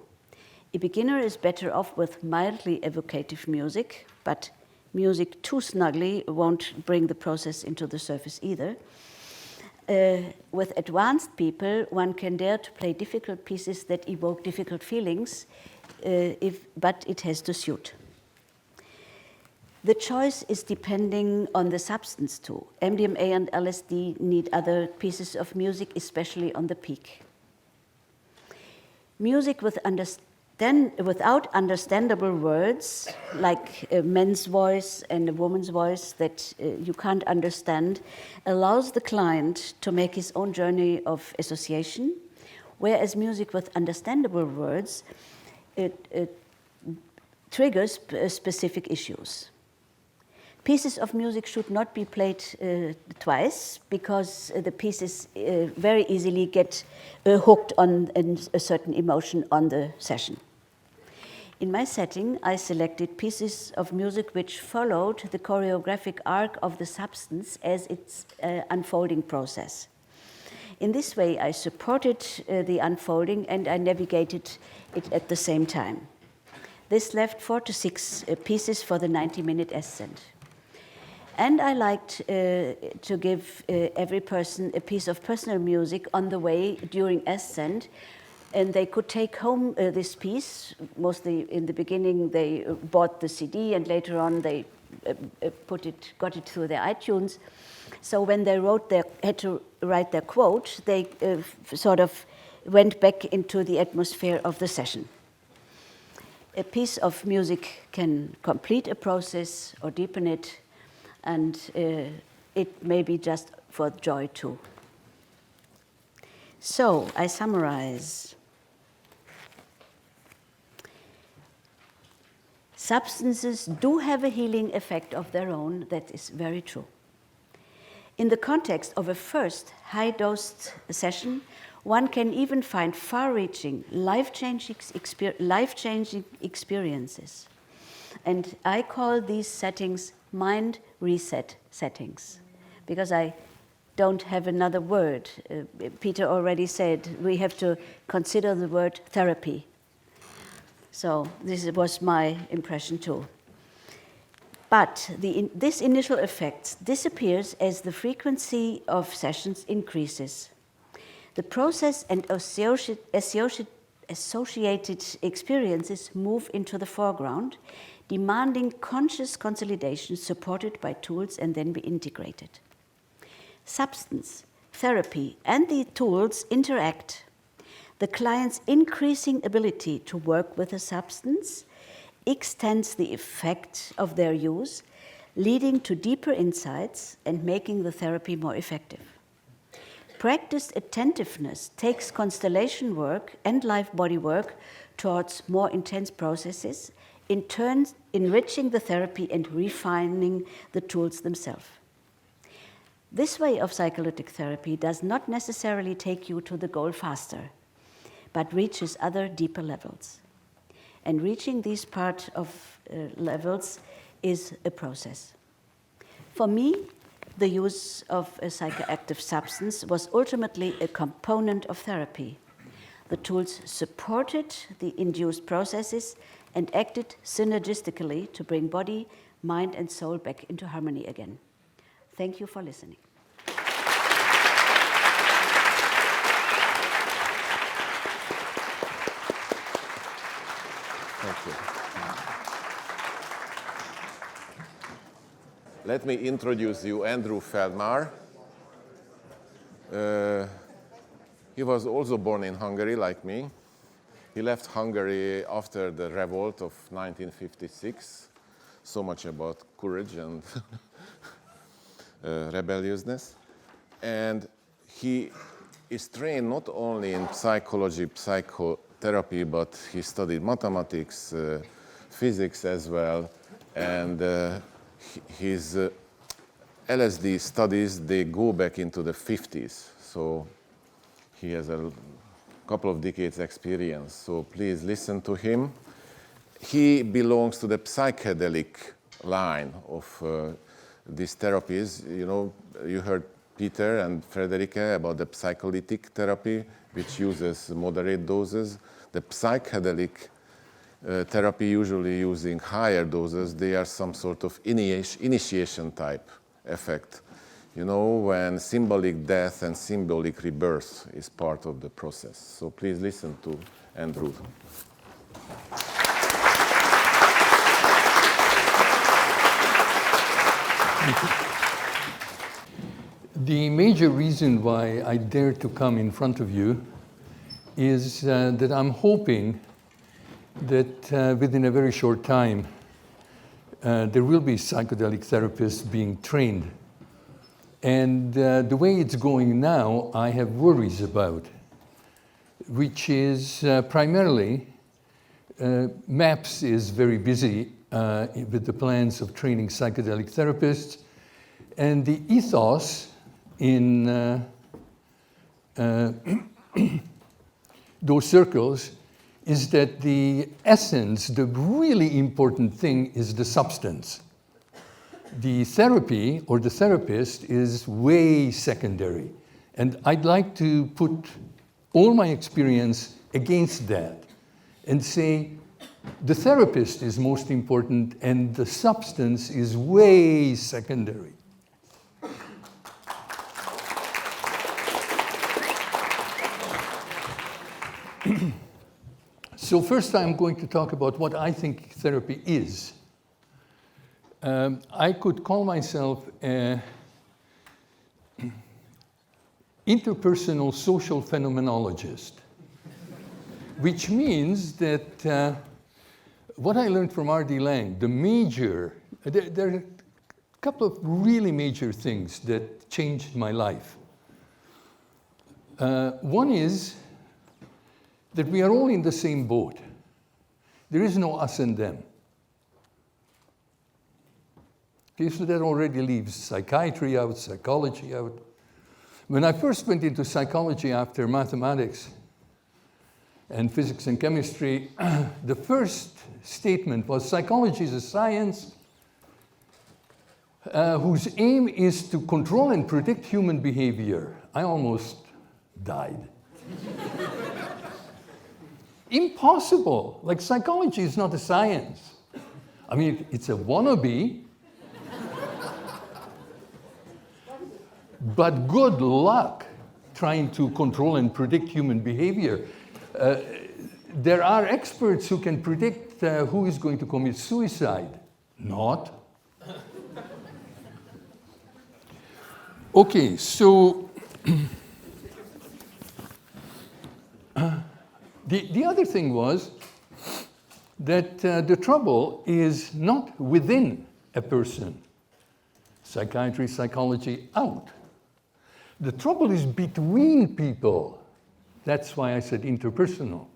A beginner is better off with mildly evocative music, but music too snuggly won't bring the process into the surface either. With advanced people, one can dare to play difficult pieces that evoke difficult feelings, but it has to suit. The choice is depending on the substance too. MDMA and LSD need other pieces of music, especially on the peak. Music without understandable words, like a man's voice and a woman's voice that you can't understand, allows the client to make his own journey of association, whereas music with understandable words, it triggers specific issues. Pieces of music should not be played twice, because the pieces very easily get hooked on a certain emotion on the session. In my setting, I selected pieces of music which followed the choreographic arc of the substance as its unfolding process. In this way, I supported the unfolding and I navigated it at the same time. This left 4 to 6 pieces for the 90-minute ascent. And I liked to give every person a piece of personal music on the way during ascent, and they could take home this piece. Mostly in the beginning they bought the CD, and later on they got it through their iTunes. So when they had to write their quote, they sort of went back into the atmosphere of the session. A piece of music can complete a process or deepen it, and it may be just for joy too. So I summarize. Substances do have a healing effect of their own, that is very true. In the context of a first high-dosed session, one can even find far-reaching, life-changing experiences. And I call these settings mind reset settings, because I don't have another word. Peter already said we have to consider the word therapy. So this was my impression too. But this initial effect disappears as the frequency of sessions increases. The process and associated experiences move into the foreground, demanding conscious consolidation supported by tools and then be integrated. Substance, therapy, and the tools interact. The client's increasing ability to work with a substance extends the effect of their use, leading to deeper insights and making the therapy more effective. Practiced attentiveness takes constellation work and live body work towards more intense processes, in turn enriching the therapy and refining the tools themselves. This way of psycholytic therapy does not necessarily take you to the goal faster, but reaches other deeper levels. And reaching these part of levels is a process. For me, the use of a psychoactive substance was ultimately a component of therapy. The tools supported the induced processes and acted synergistically to bring body, mind, and soul back into harmony again. Thank you for listening. Thank you. Let me introduce you Andrew Feldmár. He was also born in Hungary, like me. He left Hungary after the revolt of 1956. So much about courage and rebelliousness. And he is trained not only in psychology, psychotherapy, but he studied mathematics, physics as well. And his LSD studies, they go back into the 50s. So he has a couple of decades experience. So please listen to him. He belongs to the psychedelic line of these therapies. You know, you heard Peter and Friederike about the psycholytic therapy, which uses moderate doses. The psychedelic therapy, usually using higher doses, they are some sort of initiation type effect. You know, when symbolic death and symbolic rebirth is part of the process. So please listen to Andrew. The major reason why I dare to come in front of you is that I'm hoping that within a very short time there will be psychedelic therapists being trained. And the way it's going now, I have worries about, which is primarily MAPS is very busy with the plans of training psychedelic therapists, and the ethos in those circles is that the essence, the really important thing is the substance. The therapy or the therapist is way secondary. And I'd like to put all my experience against that and say the therapist is most important and the substance is way secondary. So first I'm going to talk about what I think therapy is. I could call myself an interpersonal social phenomenologist, which means that what I learned from R.D. Laing, there are a couple of really major things that changed my life. One is that we are all in the same boat. There is no us and them. Okay, so that already leaves psychiatry out, psychology out. When I first went into psychology after mathematics and physics and chemistry, the first statement was psychology is a science whose aim is to control and predict human behavior. I almost died. Impossible. Like, psychology is not a science. I mean, it's a wannabe. But good luck trying to control and predict human behavior. There are experts who can predict who is going to commit suicide. Not. Okay, so the other thing was that the trouble is not within a person. Psychiatry, psychology, out. The trouble is between people. That's why I said interpersonal.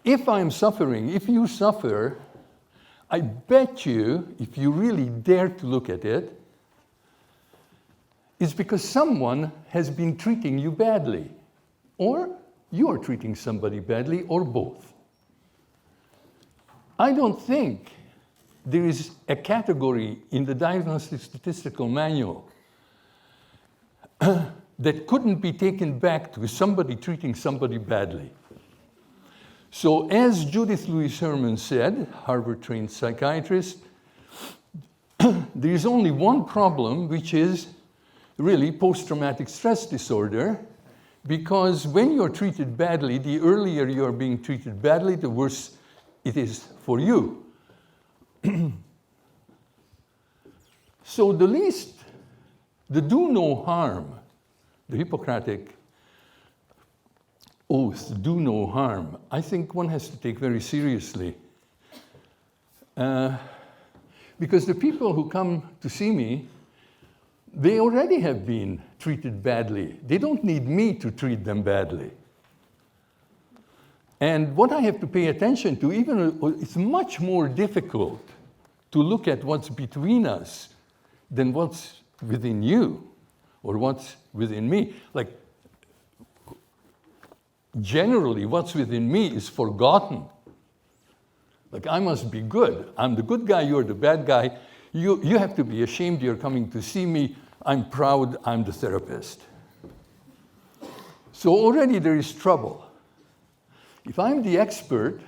If I'm suffering, if you suffer, I bet you, if you really dare to look at it, it's because someone has been treating you badly, or you are treating somebody badly, or both. I don't think there is a category in the Diagnostic Statistical Manual that couldn't be taken back to somebody treating somebody badly. So as Judith Louise Herman said, Harvard-trained psychiatrist, there is only one problem, which is really post-traumatic stress disorder, because when you're treated badly, the earlier you're being treated badly, the worse it is for you. So the least the do no harm, the Hippocratic oath, do no harm, I think one has to take very seriously. Because the people who come to see me, they already have been treated badly. They don't need me to treat them badly. And what I have to pay attention to, even it's much more difficult to look at what's between us than what's within you or what's within me. Like, generally, what's within me is forgotten. Like, I must be good. I'm the good guy, you're the bad guy. You have to be ashamed you're coming to see me. I'm proud I'm the therapist. So already there is trouble. If I'm the expert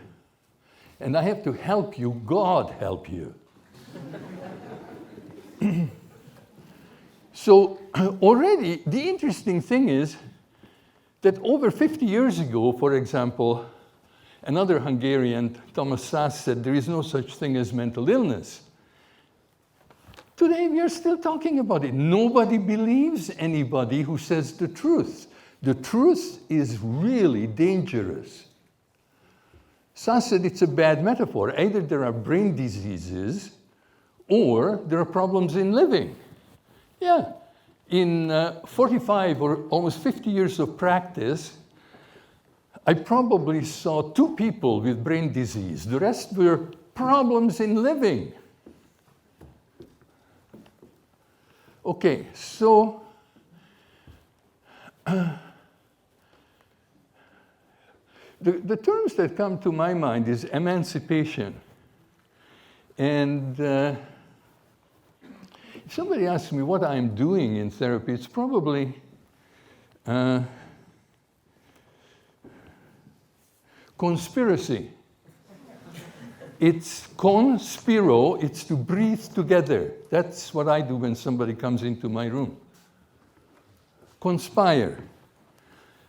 and I have to help you, God help you. So already the interesting thing is that over 50 years ago, for example, another Hungarian, Thomas Sass, said there is no such thing as mental illness. Today we are still talking about it. Nobody believes anybody who says the truth. The truth is really dangerous. Sass said it's a bad metaphor. Either there are brain diseases or there are problems in living. Yeah, in 45 or almost 50 years of practice, I probably saw 2 people with brain disease. The rest were problems in living. Okay, so the terms that come to my mind is emancipation. And if somebody asks me what I'm doing in therapy, it's probably conspiracy. It's conspiro, it's to breathe together. That's what I do when somebody comes into my room. Conspire.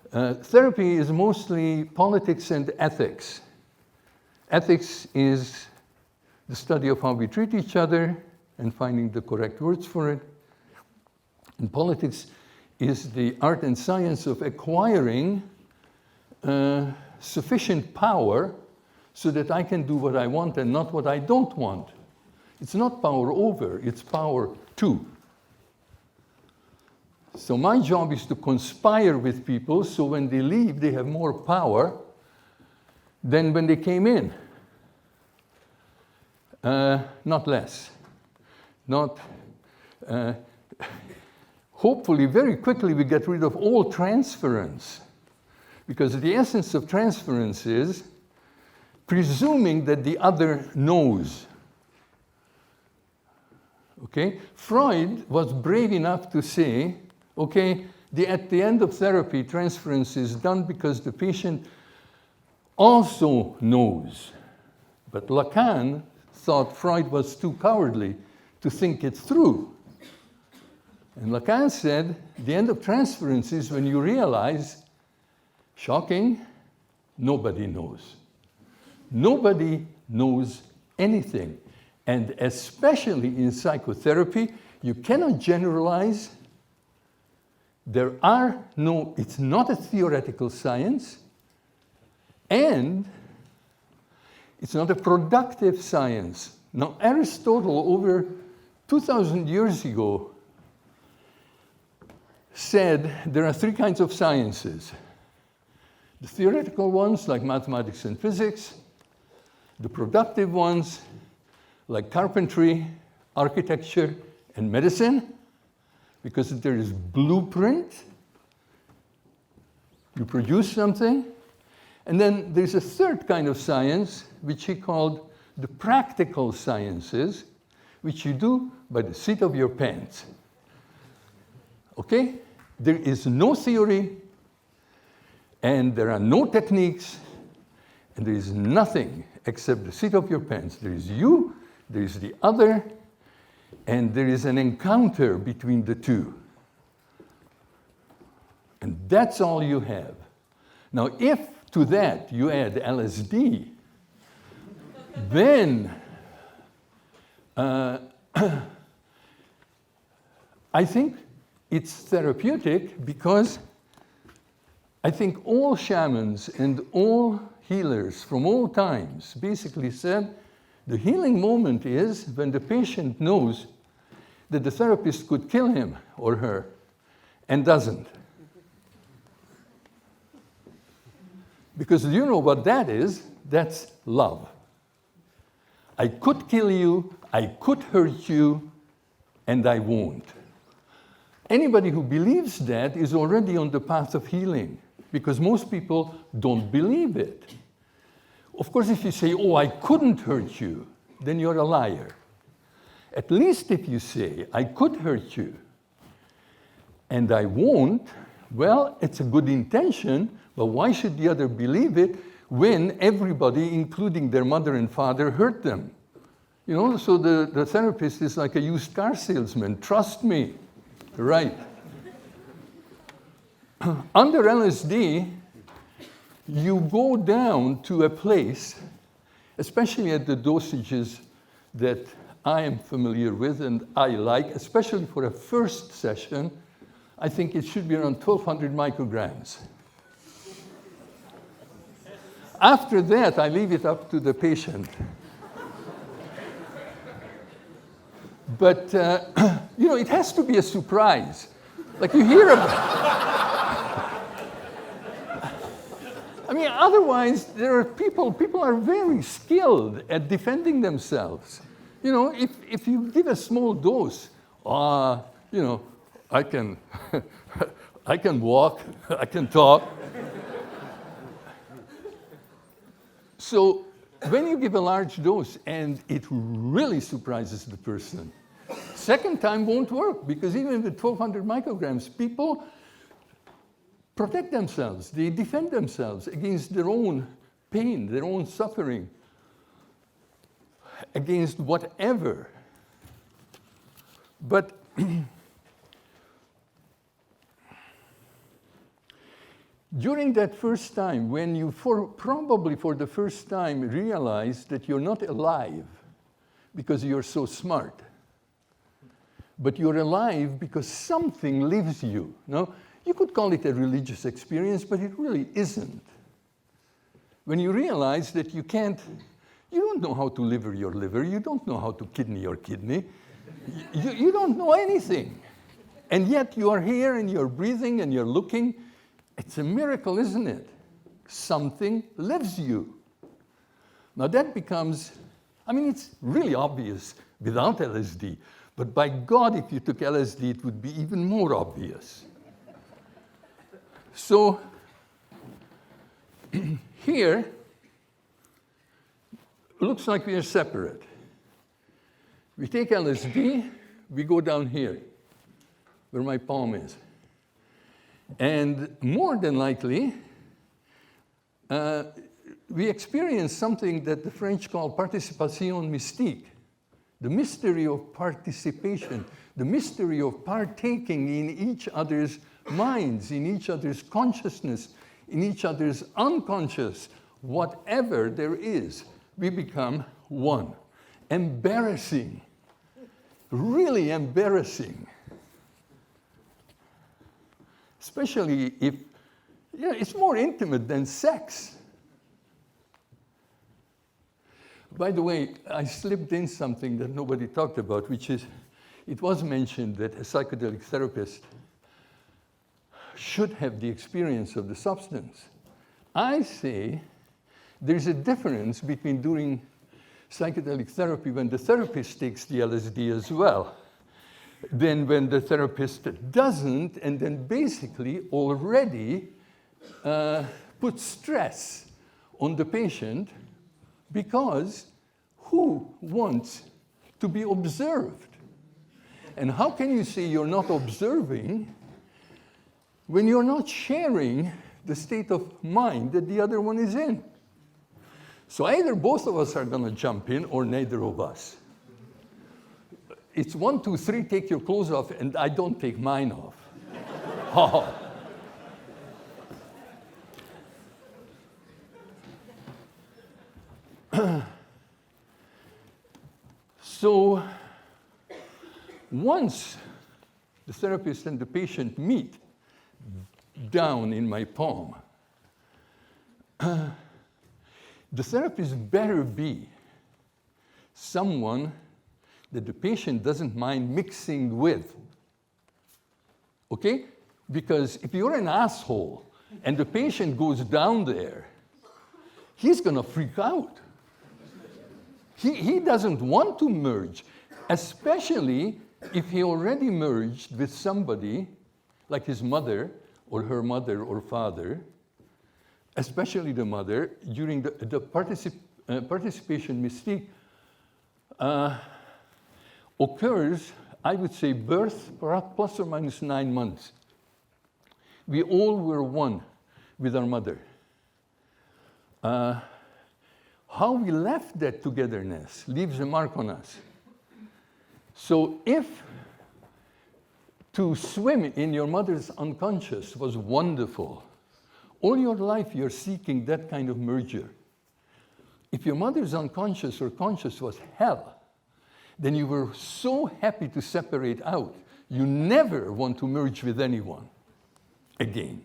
Therapy is mostly politics and ethics. Ethics is the study of how we treat each other and finding the correct words for it. And politics is the art and science of acquiring sufficient power so that I can do what I want and not what I don't want. It's not power over, it's power to. So my job is to conspire with people so when they leave, they have more power than when they came in. Not less. Not, hopefully, very quickly, we get rid of all transference. Because the essence of transference is presuming that the other knows. Okay? Freud was brave enough to say, okay, at the end of therapy, transference is done because the patient also knows. But Lacan thought Freud was too cowardly to think it through. And Lacan said, the end of transference is when you realize, shocking, nobody knows. Nobody knows anything. And especially in psychotherapy, you cannot generalize. It's not a theoretical science, and it's not a productive science. Now, Aristotle, over 2,000 years ago, said there are 3 kinds of sciences. The theoretical ones, like mathematics and physics, the productive ones, like carpentry, architecture, and medicine, because there is blueprint, you produce something. And then there's a 3rd kind of science, which he called the practical sciences, which you do by the seat of your pants. Okay? There is no theory, and there are no techniques, and there is nothing except the seat of your pants. There is you, there is the other, and there is an encounter between the two. And that's all you have. Now, if to that you add LSD, then I think It's therapeutic because I think all shamans and all healers from all times basically said the healing moment is when the patient knows that the therapist could kill him or her and doesn't. Because you know what that is? That's love. I could kill you, I could hurt you, and I won't. Anybody who believes that is already on the path of healing, because most people don't believe it. Of course, if you say, oh, I couldn't hurt you, then you're a liar. At least if you say, I could hurt you, and I won't, well, it's a good intention, but why should the other believe it when everybody, including their mother and father, hurt them? You know, so the therapist is like a used car salesman. Trust me. Right. Under LSD, you go down to a place, especially at the dosages that I am familiar with and I like, especially for a first session, I think it should be around 1,200 micrograms. After that, I leave it up to the patient. But, you know, it has to be a surprise. Like you hear about I mean, otherwise, there are people are very skilled at defending themselves. You know, if you give a small dose, you know, I can, I can walk, I can talk. So when you give a large dose and it really surprises the person, second time won't work, because even with 1,200 micrograms, people protect themselves. They defend themselves against their own pain, their own suffering, against whatever. But during that first time, when you probably for the first time realize that you're not alive because you're so smart, but you're alive because something lives you. No? You could call it a religious experience, but it really isn't. When you realize that you don't know how to liver your liver, you don't know how to kidney your kidney, you don't know anything. And yet you are here and you're breathing and you're looking. It's a miracle, isn't it? Something lives you. Now that becomes, I mean, it's really obvious without LSD, but by God, if you took LSD, it would be even more obvious. So here, looks like we are separate. We take LSD, we go down here, where my palm is. And more than likely, we experience something that the French call participation mystique, the mystery of participation, the mystery of partaking in each other's minds, in each other's consciousness, in each other's unconscious, whatever there is, we become one. Embarrassing, really embarrassing. Especially if, you know, it's more intimate than sex. By the way, I slipped in something that nobody talked about, which is, it was mentioned that a psychedelic therapist should have the experience of the substance. I say there's a difference between doing psychedelic therapy when the therapist takes the LSD as well, than when the therapist doesn't, and then basically already puts stress on the patient, because who wants to be observed? And how can you say you're not observing when you're not sharing the state of mind that the other one is in? So either both of us are going to jump in, or neither of us. It's 1, 2, 3, take your clothes off, and I don't take mine off. So once the therapist and the patient meet down in my palm. The therapist better be someone that the patient doesn't mind mixing with. Okay? Because if you're an asshole and the patient goes down there, he's going to freak out. He doesn't want to merge, especially if he already merged with somebody like his mother or her mother or father, especially the mother, during the participation mystique occurs, I would say, birth plus or minus 9 months. We all were one with our mother. How we left that togetherness leaves a mark on us. So if to swim in your mother's unconscious was wonderful, all your life you're seeking that kind of merger. If your mother's unconscious or conscious was hell, then you were so happy to separate out, you never want to merge with anyone again.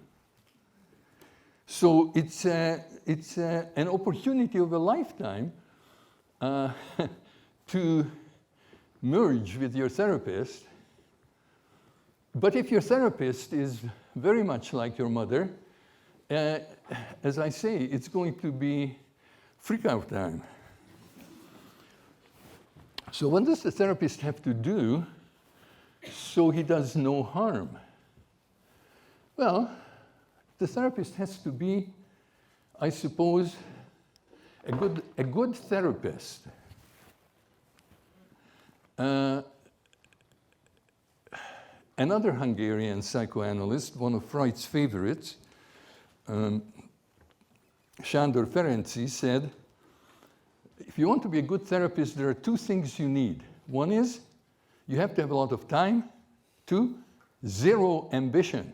So it's an opportunity of a lifetime to merge with your therapist. But if your therapist is very much like your mother, as I say, it's going to be freak out time. So what does the therapist have to do so he does no harm? Well, the therapist has to be, I suppose, a good therapist. Another Hungarian psychoanalyst, one of Freud's favorites, Sándor Ferenczi, said, if you want to be a good therapist, there are 2 things you need. One is you have to have a lot of time. 2, 0 ambition.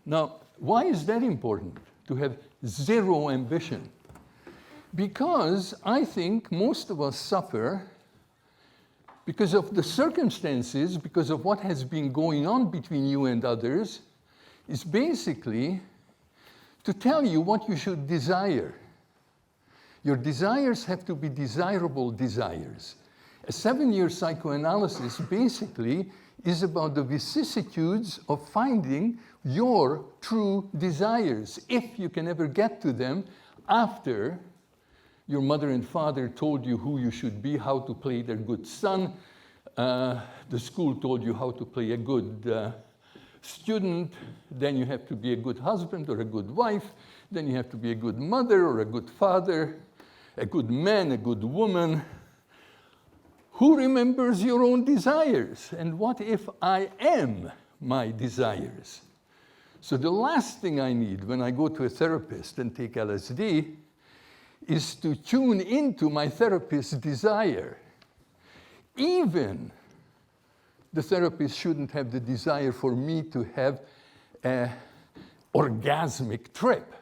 Now, why is that important, to have 0 ambition? Because I think most of us suffer because of the circumstances, because of what has been going on between you and others, is basically to tell you what you should desire. Your desires have to be desirable desires. A 7-year psychoanalysis basically is about the vicissitudes of finding your true desires, if you can ever get to them after your mother and father told you who you should be, how to play their good son, the school told you how to play a good student, then you have to be a good husband or a good wife, then you have to be a good mother or a good father, a good man, a good woman. Who remembers your own desires? And what if I am my desires? So the last thing I need when I go to a therapist and take LSD is to tune into my therapist's desire. Even the therapist shouldn't have the desire for me to have an orgasmic trip,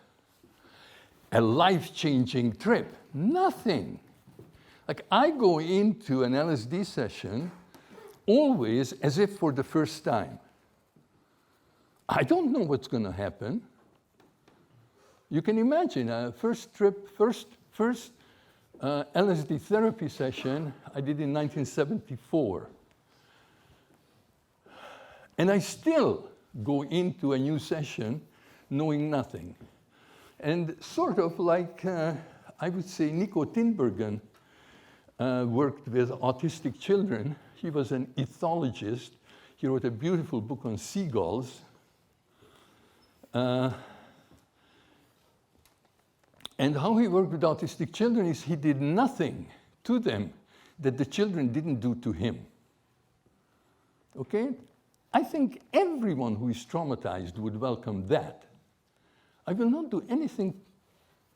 a life-changing trip. Nothing. Like, I go into an LSD session always as if for the first time. I don't know what's going to happen. You can imagine a first LSD therapy session I did in 1974. And I still go into a new session knowing nothing. And sort of like, I would say, Nico Tinbergen worked with autistic children. He was an ethologist. He wrote a beautiful book on seagulls. And how he worked with autistic children is he did nothing to them that the children didn't do to him. Okay? I think everyone who is traumatized would welcome that. I will not do anything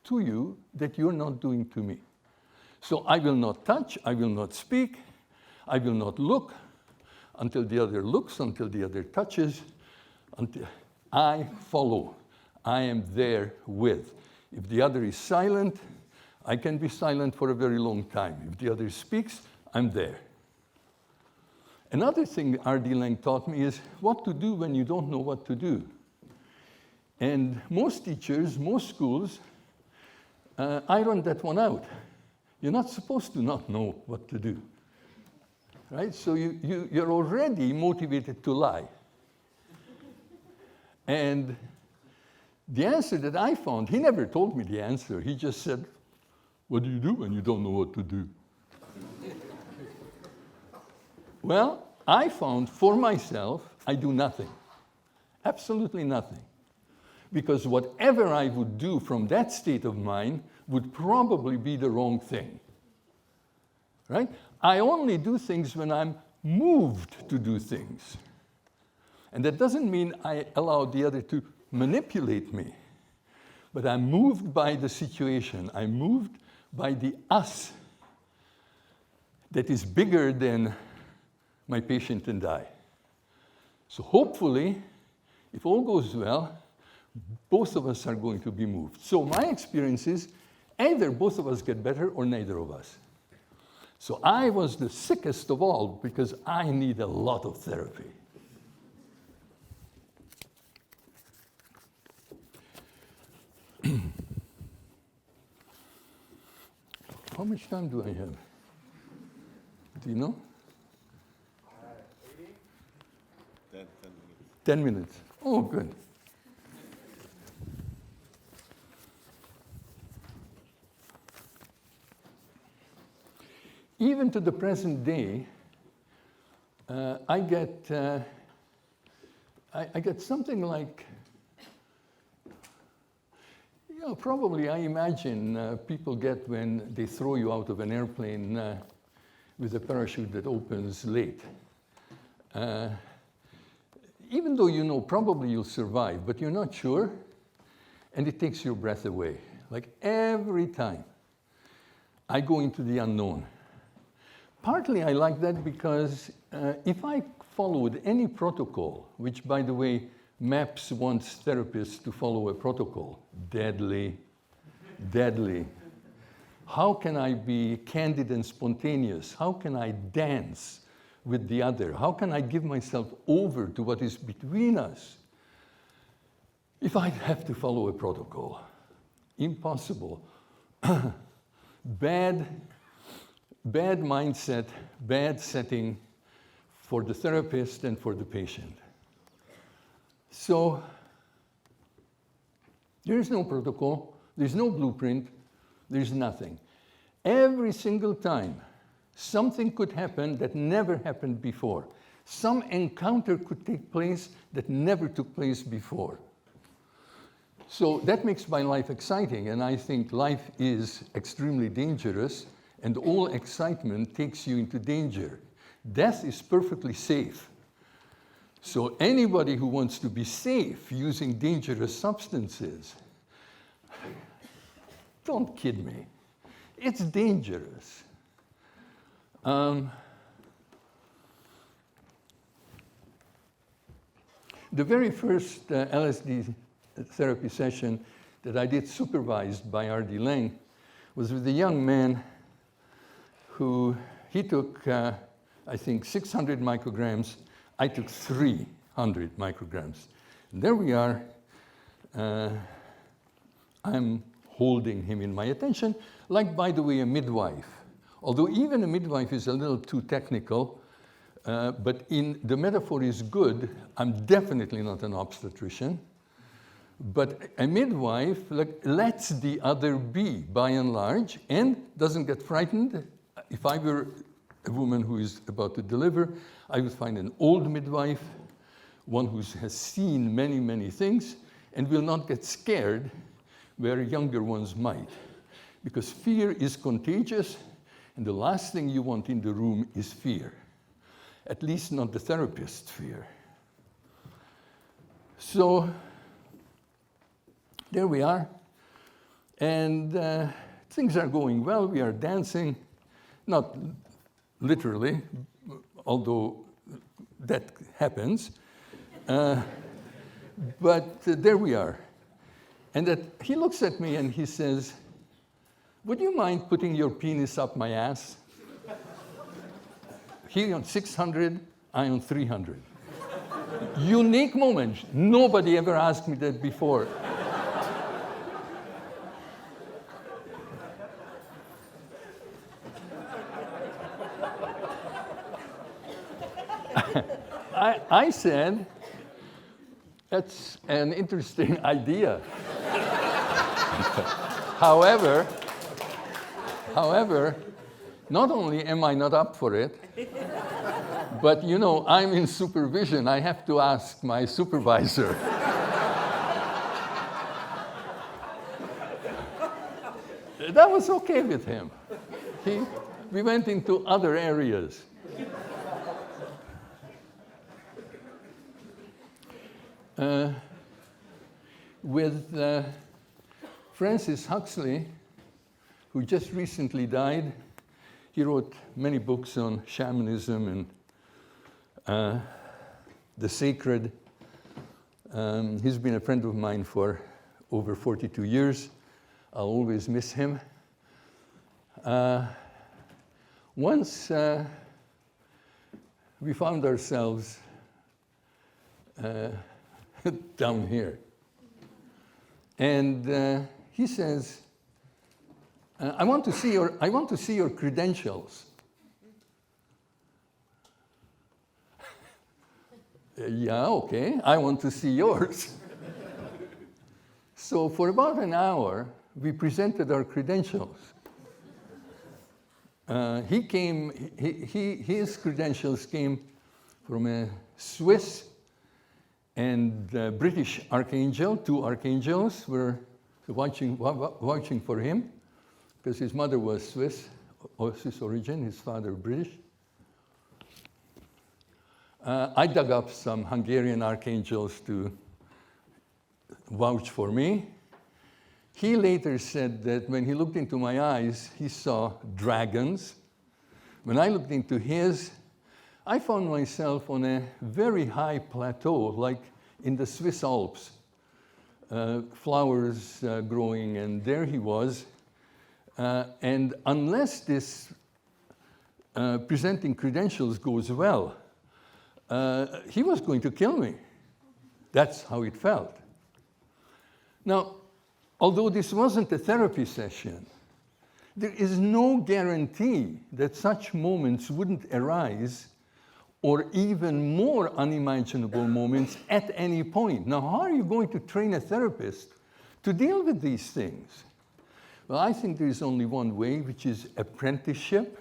to you that you're not doing to me. So I will not touch, I will not speak, I will not look until the other looks, until the other touches, until I follow. I am there with. If the other is silent, I can be silent for a very long time. If the other speaks, I'm there. Another thing R.D. Laing taught me is what to do when you don't know what to do. And most teachers, most schools, iron that one out. You're not supposed to not know what to do, right? So you're already motivated to lie. And the answer that I found, he never told me the answer. He just said, what do you do when you don't know what to do? Well, I found for myself, I do nothing. Absolutely nothing. Because whatever I would do from that state of mind would probably be the wrong thing, right? I only do things when I'm moved to do things. And that doesn't mean I allow the other to manipulate me, but I'm moved by the situation. I'm moved by the us that is bigger than my patient and I. So hopefully, if all goes well, both of us are going to be moved. So my experience is either both of us get better or neither of us. So I was the sickest of all because I need a lot of therapy. How much time do I have? Do you know? 10 minutes. Oh, good. Even to the present day, I get something like, probably I imagine people get when they throw you out of an airplane with a parachute that opens late. Even though you know probably you'll survive, but you're not sure, and it takes your breath away. Like every time I go into the unknown. Partly I like that because if I followed any protocol, which by the way, MAPS wants therapists to follow a protocol, deadly, deadly. How can I be candid and spontaneous? How can I dance with the other? How can I give myself over to what is between us? If I have to follow a protocol, impossible. Bad mindset, bad setting for the therapist and for the patient. So there is no protocol, there's no blueprint, there's nothing. Every single time, something could happen that never happened before. Some encounter could take place that never took place before. So that makes my life exciting, and I think life is extremely dangerous, and all excitement takes you into danger. Death is perfectly safe. So anybody who wants to be safe using dangerous substances, don't kid me. It's dangerous. The very first LSD therapy session that I did supervised by R.D. Laing was with a young man who, he took, I think, 600 micrograms. I took 300 micrograms. And there we are. I'm holding him in my attention, like, by the way, a midwife. Although even a midwife is a little too technical, but the metaphor is good. I'm definitely not an obstetrician. But a midwife lets the other be, by and large, and doesn't get frightened. If I were a woman who is about to deliver, I would find an old midwife, one who has seen many, many things, and will not get scared where younger ones might. Because fear is contagious, and the last thing you want in the room is fear. At least not the therapist's fear. So there we are, and things are going well. We are dancing, not literally, although that happens, but there we are. And that he looks at me and he says, would you mind putting your penis up my ass? He on 600, Ion 300. Unique moment. Nobody ever asked me that before. I said, that's an interesting idea. However, not only am I not up for it, but you know, I'm in supervision. I have to ask my supervisor. That was okay with him. We went into other areas. With Francis Huxley, who just recently died, he wrote many books on shamanism and the sacred. He's been a friend of mine for over 42 years. I'll always miss him. Once we found ourselves down here. And he says, I want to see your credentials. Yeah, okay, I want to see yours. So for about an hour, we presented our credentials. His credentials came from a Swiss and British archangel. Two archangels were watching for him, because his mother was Swiss, of Swiss origin, his father British. I dug up some Hungarian archangels to vouch for me. He later said that when he looked into my eyes, he saw dragons. When I looked into his, I found myself on a very high plateau, like in the Swiss Alps, flowers growing, and there he was. And unless this presenting credentials goes well, he was going to kill me. That's how it felt. Now, although this wasn't a therapy session, there is no guarantee that such moments wouldn't arise, or even more unimaginable moments at any point. Now, how are you going to train a therapist to deal with these things? Well, I think there is only one way, which is apprenticeship.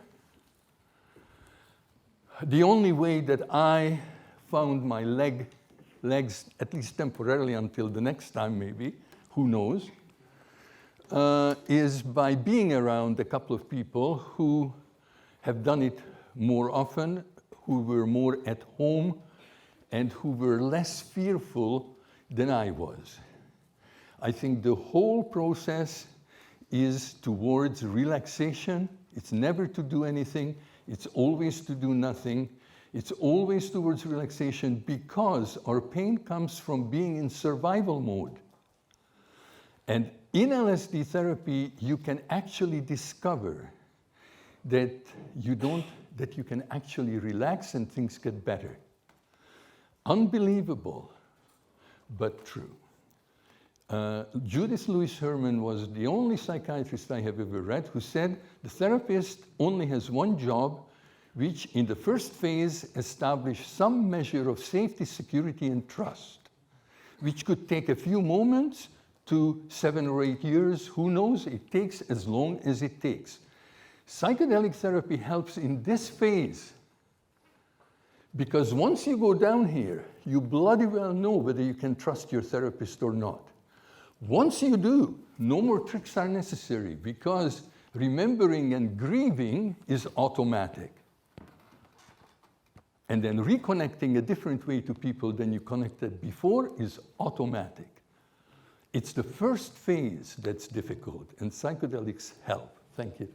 The only way that I found my legs, at least temporarily until the next time maybe, who knows, is by being around a couple of people who have done it more often, who were more at home, and who were less fearful than I was. I think the whole process is towards relaxation. It's never to do anything. It's always to do nothing. It's always towards relaxation, because our pain comes from being in survival mode. And in LSD therapy, you can actually discover that you can actually relax and things get better. Unbelievable, but true. Judith Lewis Herman was the only psychiatrist I have ever read who said the therapist only has one job, which in the first phase establish some measure of safety, security, and trust, which could take a few moments to 7 or 8 years. Who knows? It takes as long as it takes. Psychedelic therapy helps in this phase, because once you go down here, you bloody well know whether you can trust your therapist or not. Once you do, no more tricks are necessary, because remembering and grieving is automatic. And then reconnecting a different way to people than you connected before is automatic. It's the first phase that's difficult, and psychedelics help. Thank you.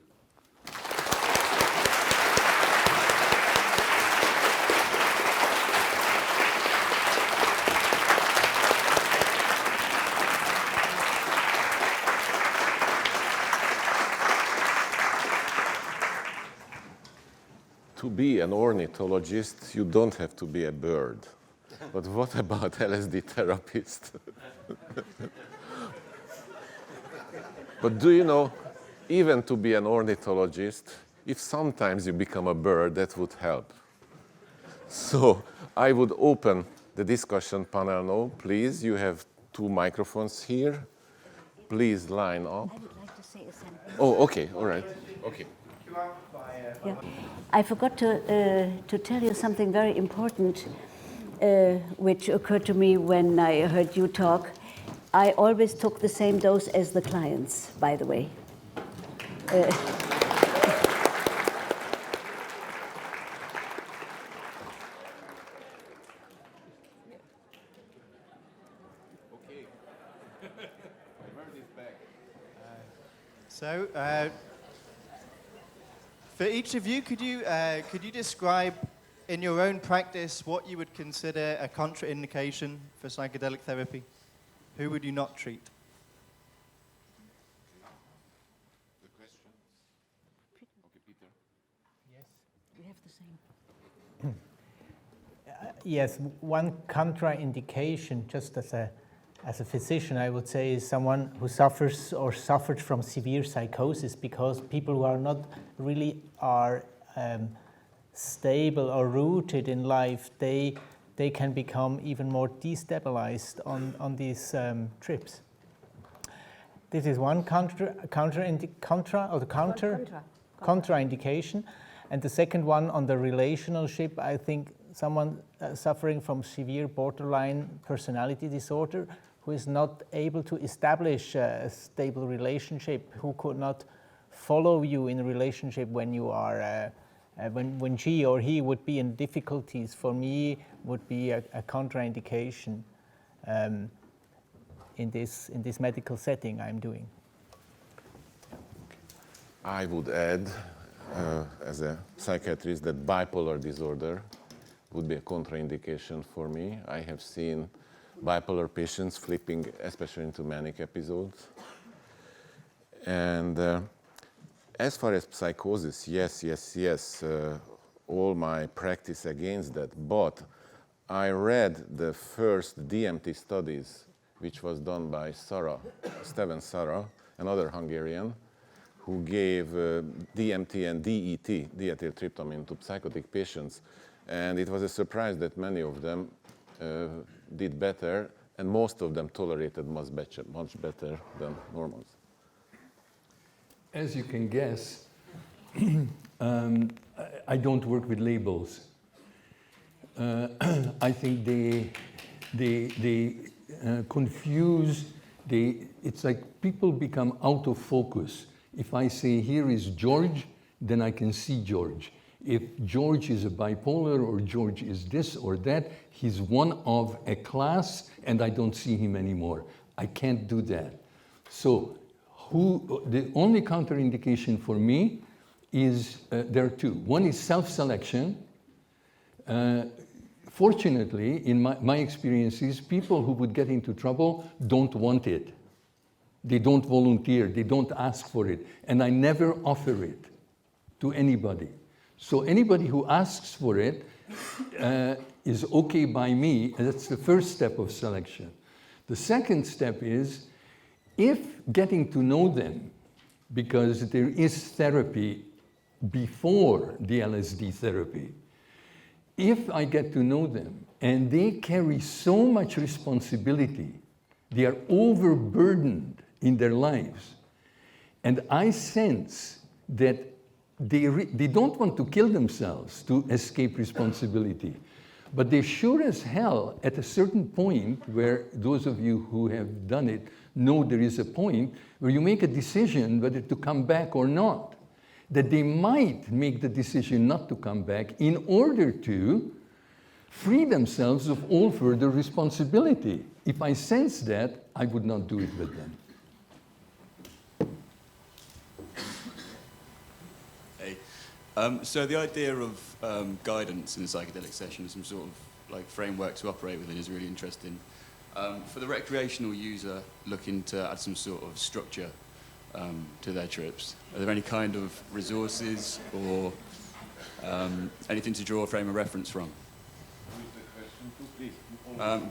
to be an ornithologist, you don't have to be a bird. But what about LSD therapist? But do you know, even to be an ornithologist, if sometimes you become a bird, that would help. So I would open the discussion panel now. Please, you have 2 microphones here. Please line up. I would like to say a sentence. Oh, okay, all right. Okay. Yeah. I forgot to tell you something very important, which occurred to me when I heard you talk. I always took the same dose as the clients, by the way. So, for each of you, could you describe in your own practice what you would consider a contraindication for psychedelic therapy? Who would you not treat? The question? Okay, Peter. Yes. We have the same. Yes, one contraindication, just as a physician, I would say, is someone who suffers or suffered from severe psychosis, because people who are not really stable or rooted in life, they can become even more destabilized on these trips. This is one contraindication. And the second one, on the relationship, I think someone suffering from severe borderline personality disorder, who is not able to establish a stable relationship, who could not follow you in a relationship when you are, when she or he would be in difficulties, for me would be a contraindication in this medical setting I'm doing. I would add, as a psychiatrist, that bipolar disorder would be a contraindication for me. I have seen bipolar patients flipping, especially into manic episodes. And as far as psychosis, yes, all my practice against that. But I read the first DMT studies, which was done by Steven Sarah, another Hungarian, who gave DMT and DET, diethyltryptamine, to psychotic patients. And it was a surprise that many of them did better, and most of them tolerated much better than normals. As you can guess, I don't work with labels. I think they confuse, it's like people become out of focus. If I say, here is George, then I can see George. If George is a bipolar or George is this or that, he's one of a class and I don't see him anymore. I can't do that. So the only contraindication for me is, there are 2. One is self-selection. Fortunately, in my experiences, people who would get into trouble don't want it. They don't volunteer, they don't ask for it, and I never offer it to anybody. So anybody who asks for it is okay by me, and that's the first step of selection. The second step is, if getting to know them, because there is therapy before the LSD therapy, if I get to know them and they carry so much responsibility, they are overburdened in their lives, and I sense that they don't want to kill themselves to escape responsibility, but they sure as hell, at a certain point, where those of you who have done it know there is a point where you make a decision whether to come back or not, that they might make the decision not to come back in order to free themselves of all further responsibility. If I sense that, I would not do it with them. So the idea of guidance in a psychedelic session, some sort of like framework to operate within, is really interesting. For the recreational user looking to add some sort of structure to their trips, are there any kind of resources or Anything to draw a frame of reference from?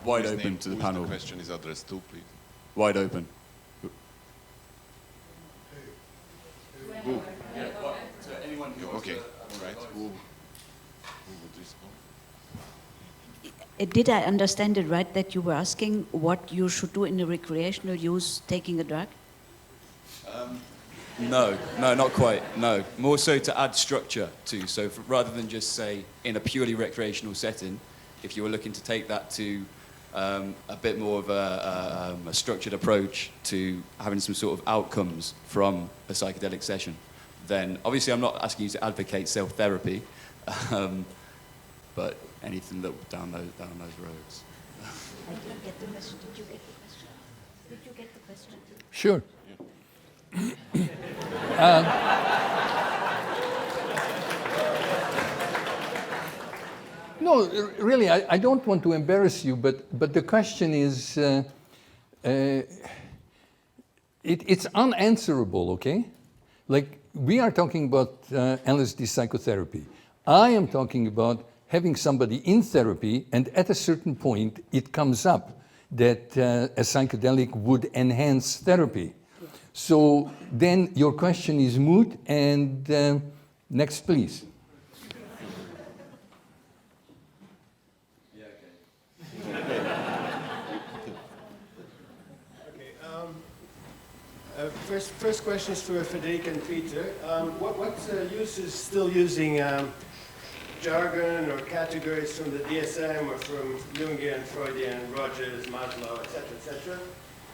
Wide open to the panel. The question is addressed to, please. Wide open. Who? Yeah, to anyone who wants Okay, to... all right. Who would respond? Did I understand it right that you were asking what you should do in a recreational use taking a drug? No, not quite, no. More so to add structure to, so rather than just say in a purely recreational setting, if you were looking to take that to a bit more of a structured approach to having some sort of outcomes from a psychedelic session, then obviously I'm not asking you to advocate self-therapy, but anything that down those roads. I didn't get the question. Did you get the question? Did you get the question? Sure. No, really, I don't want to embarrass you, but the question is, it's unanswerable, okay? Like, we are talking about LSD psychotherapy. I am talking about having somebody in therapy, and at a certain point, it comes up that a psychedelic would enhance therapy. So then your question is moot, and next, please. First question is for Frederic and Peter. What use is still using jargon or categories from the DSM or from Jungian, Freudian, Rogers, Maslow, etc.?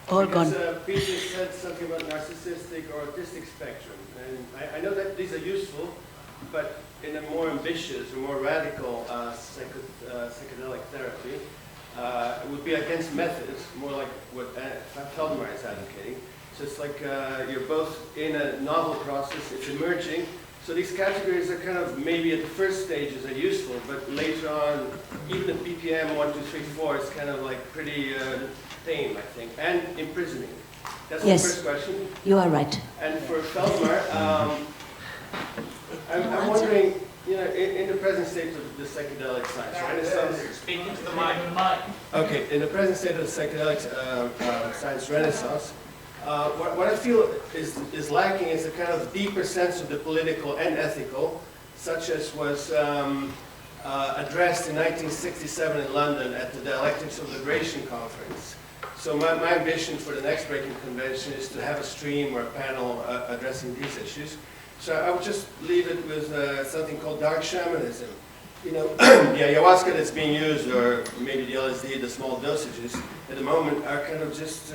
All gone. Peter said something about narcissistic or autistic spectrum, and I know that these are useful, but in a more ambitious or more radical psychedelic therapy, it would be against methods, more like what Feldmar is advocating. So it's like you're both in a novel process, it's emerging. So these categories are kind of, maybe at the first stages are useful, but later on, even the BPM 1, 2, 3, 4 is kind of like pretty tame, I think, and imprisoning. That's the first question. You are right. And for Feldmar, I'm wondering, you know, in the present state of the psychedelic science, Renaissance. Speaking to the mic. Okay, in the present state of the psychedelic science Renaissance, what I feel is lacking is a kind of deeper sense of the political and ethical, such as was addressed in 1967 in London at the Dialectics of Liberation Conference. So my ambition for the next Breaking Convention is to have a stream or a panel addressing these issues. So I would just leave it with something called dark shamanism. You know, the ayahuasca that's being used, or maybe the LSD, the small dosages, at the moment are kind of just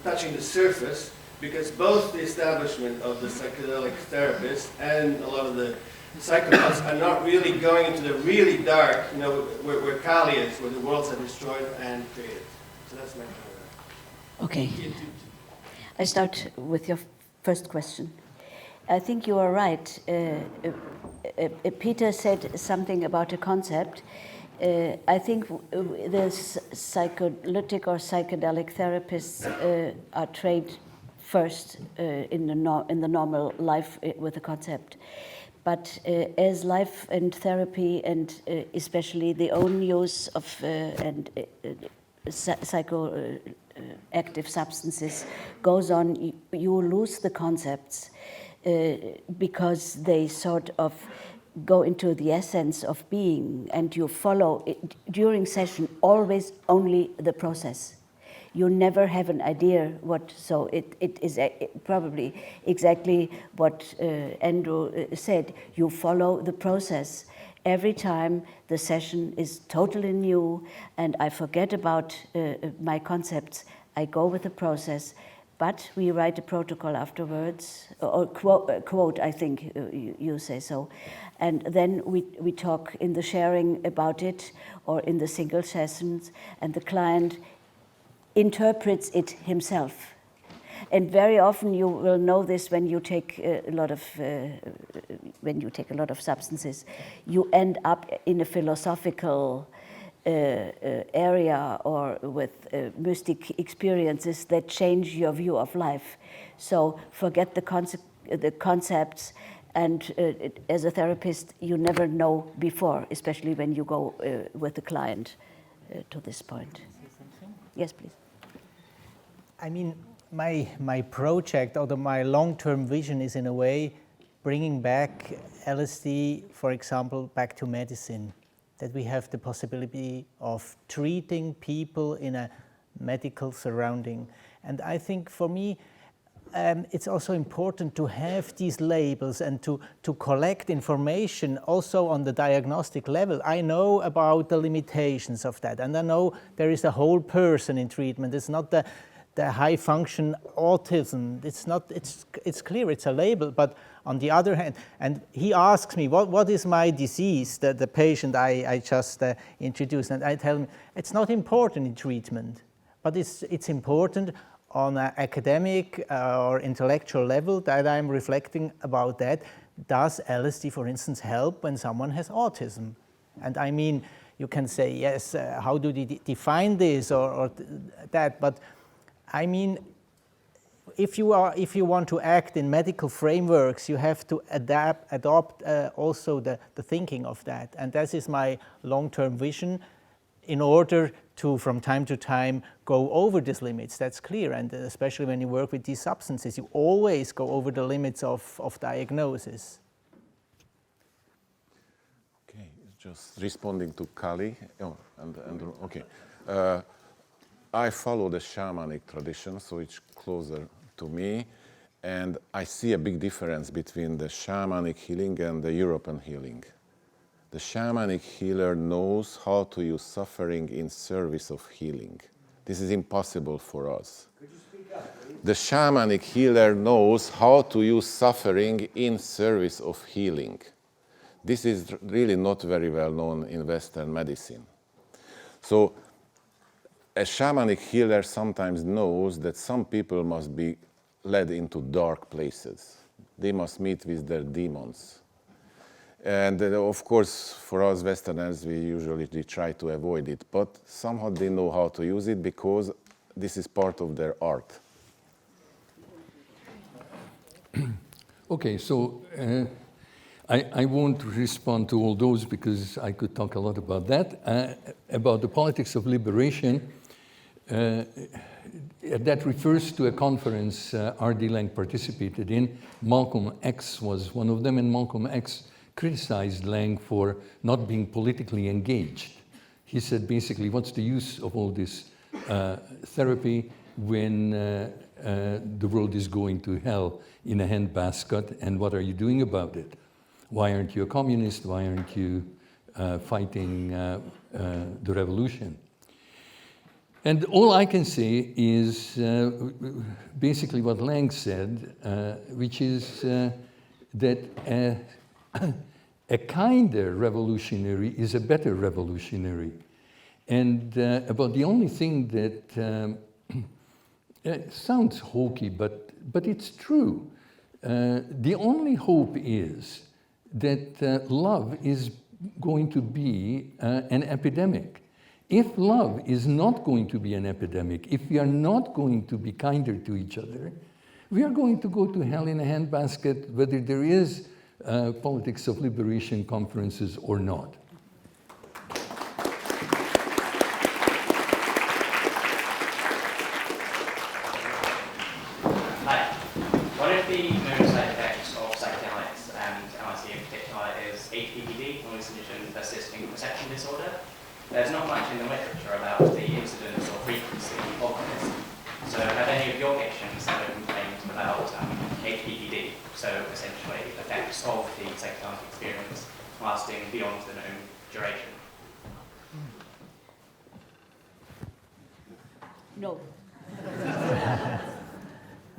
touching the surface, because both the establishment of the psychedelic therapists and a lot of the psychonauts are not really going into the really dark, you know, where Kali is, where the worlds are destroyed and created. So that's my comment. Okay. I start with your first question. I think you are right. Peter said something about a concept. I think the psycholytic or psychedelic therapists are trained first in the normal life with a concept. But as life and therapy, and especially the own use of psychoactive substances goes on, you lose the concepts. Because they sort of go into the essence of being, and you follow it during session always only the process. You never have an idea what, so it is probably exactly what Andrew said. You follow the process. Every time the session is totally new and I forget about my concepts, I go with the process. But we write a protocol afterwards, or quote, I think you say so. And then we talk in the sharing about it, or in the single sessions, and the client interprets it himself. And very often you will know this when you take a lot of substances. You end up in a philosophical area, or with mystic experiences that change your view of life. So forget the concepts And as a therapist, you never know before, especially when you go with the client to this point. Yes, please. I mean, my project or my long-term vision is in a way bringing back LSD, for example, back to medicine. That we have the possibility of treating people in a medical surrounding. And I think for me, it's also important to have these labels and to collect information also on the diagnostic level. I know about the limitations of that, and I know there is a whole person in treatment. It's not the high function autism. It's clear, it's a label, but on the other hand, and he asks me, what is my disease, the patient I just introduced, and I tell him, it's not important in treatment, but it's important on an academic or intellectual level that I'm reflecting about that. Does LSD, for instance, help when someone has autism? And I mean, you can say, yes, how do they define this or that, but I mean, if you want to act in medical frameworks, you have to adopt also the thinking of that. And that is my long-term vision in order to, from time to time, go over these limits. That's clear. And especially when you work with these substances, you always go over the limits of diagnosis. Okay, just responding to Kali. Oh, okay. I follow the shamanic tradition, so it's closer to me, and I see a big difference between the shamanic healing and the European healing. The shamanic healer knows how to use suffering in service of healing. This is impossible for us. Could you speak up, please? The shamanic healer knows how to use suffering in service of healing. This is really not very well known in Western medicine. So a shamanic healer sometimes knows that some people must be led into dark places. They must meet with their demons. And of course, for us Westerners, we usually try to avoid it, but somehow they know how to use it because this is part of their art. Okay, so I won't respond to all those because I could talk a lot about that. About the politics of liberation, that refers to a conference R.D. Laing participated in. Malcolm X was one of them, and Malcolm X criticized Laing for not being politically engaged. He said basically, what's the use of all this therapy when the world is going to hell in a handbasket, and what are you doing about it? Why aren't you a communist? Why aren't you fighting the revolution? And all I can say is basically what Laing said, which is that a kinder revolutionary is a better revolutionary. And about the only thing that it sounds hokey, but it's true. The only hope is that love is going to be an epidemic. If love is not going to be an epidemic, if we are not going to be kinder to each other, we are going to go to hell in a handbasket, whether there is politics of liberation conferences or not. Hi. One of the known side effects of psychedelics, and LSD in particular, is HPPD, hallucination persisting perception disorder. There's not much in the literature about the incidence or frequency of this. So have any of your patients ever complained about HPPD, so essentially effects of the psychedelic experience lasting beyond the known duration? No.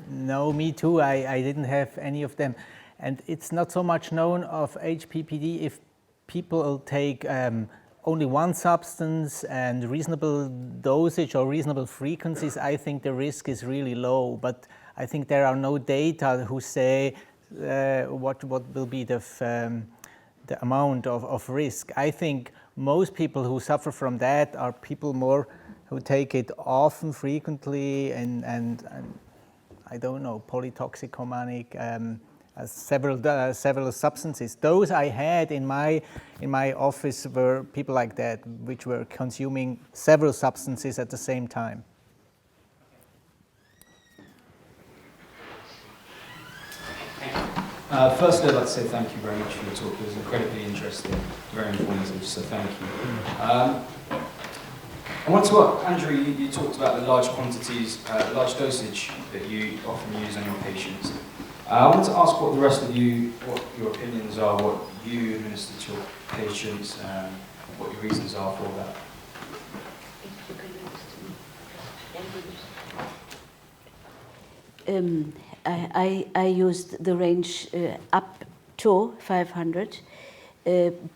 No, me too. I didn't have any of them. And it's not so much known of HPPD if people take only one substance and reasonable dosage or reasonable frequencies. I think the risk is really low, but I think there are no data who say what will be the amount of risk. I think most people who suffer from that are people more who take it often, frequently, and I don't know, polytoxicomanic. several substances. Those I had in my office were people like that, which were consuming several substances at the same time. Firstly, I'd like to say thank you very much for your talk. It was incredibly interesting, very informative, so thank you. I want to ask, Andrew, you talked about the large quantities, large dosage that you often use on your patients. I want to ask what the rest of you, what your opinions are, what you administer to your patients, what your reasons are for that. I used the range up to 500,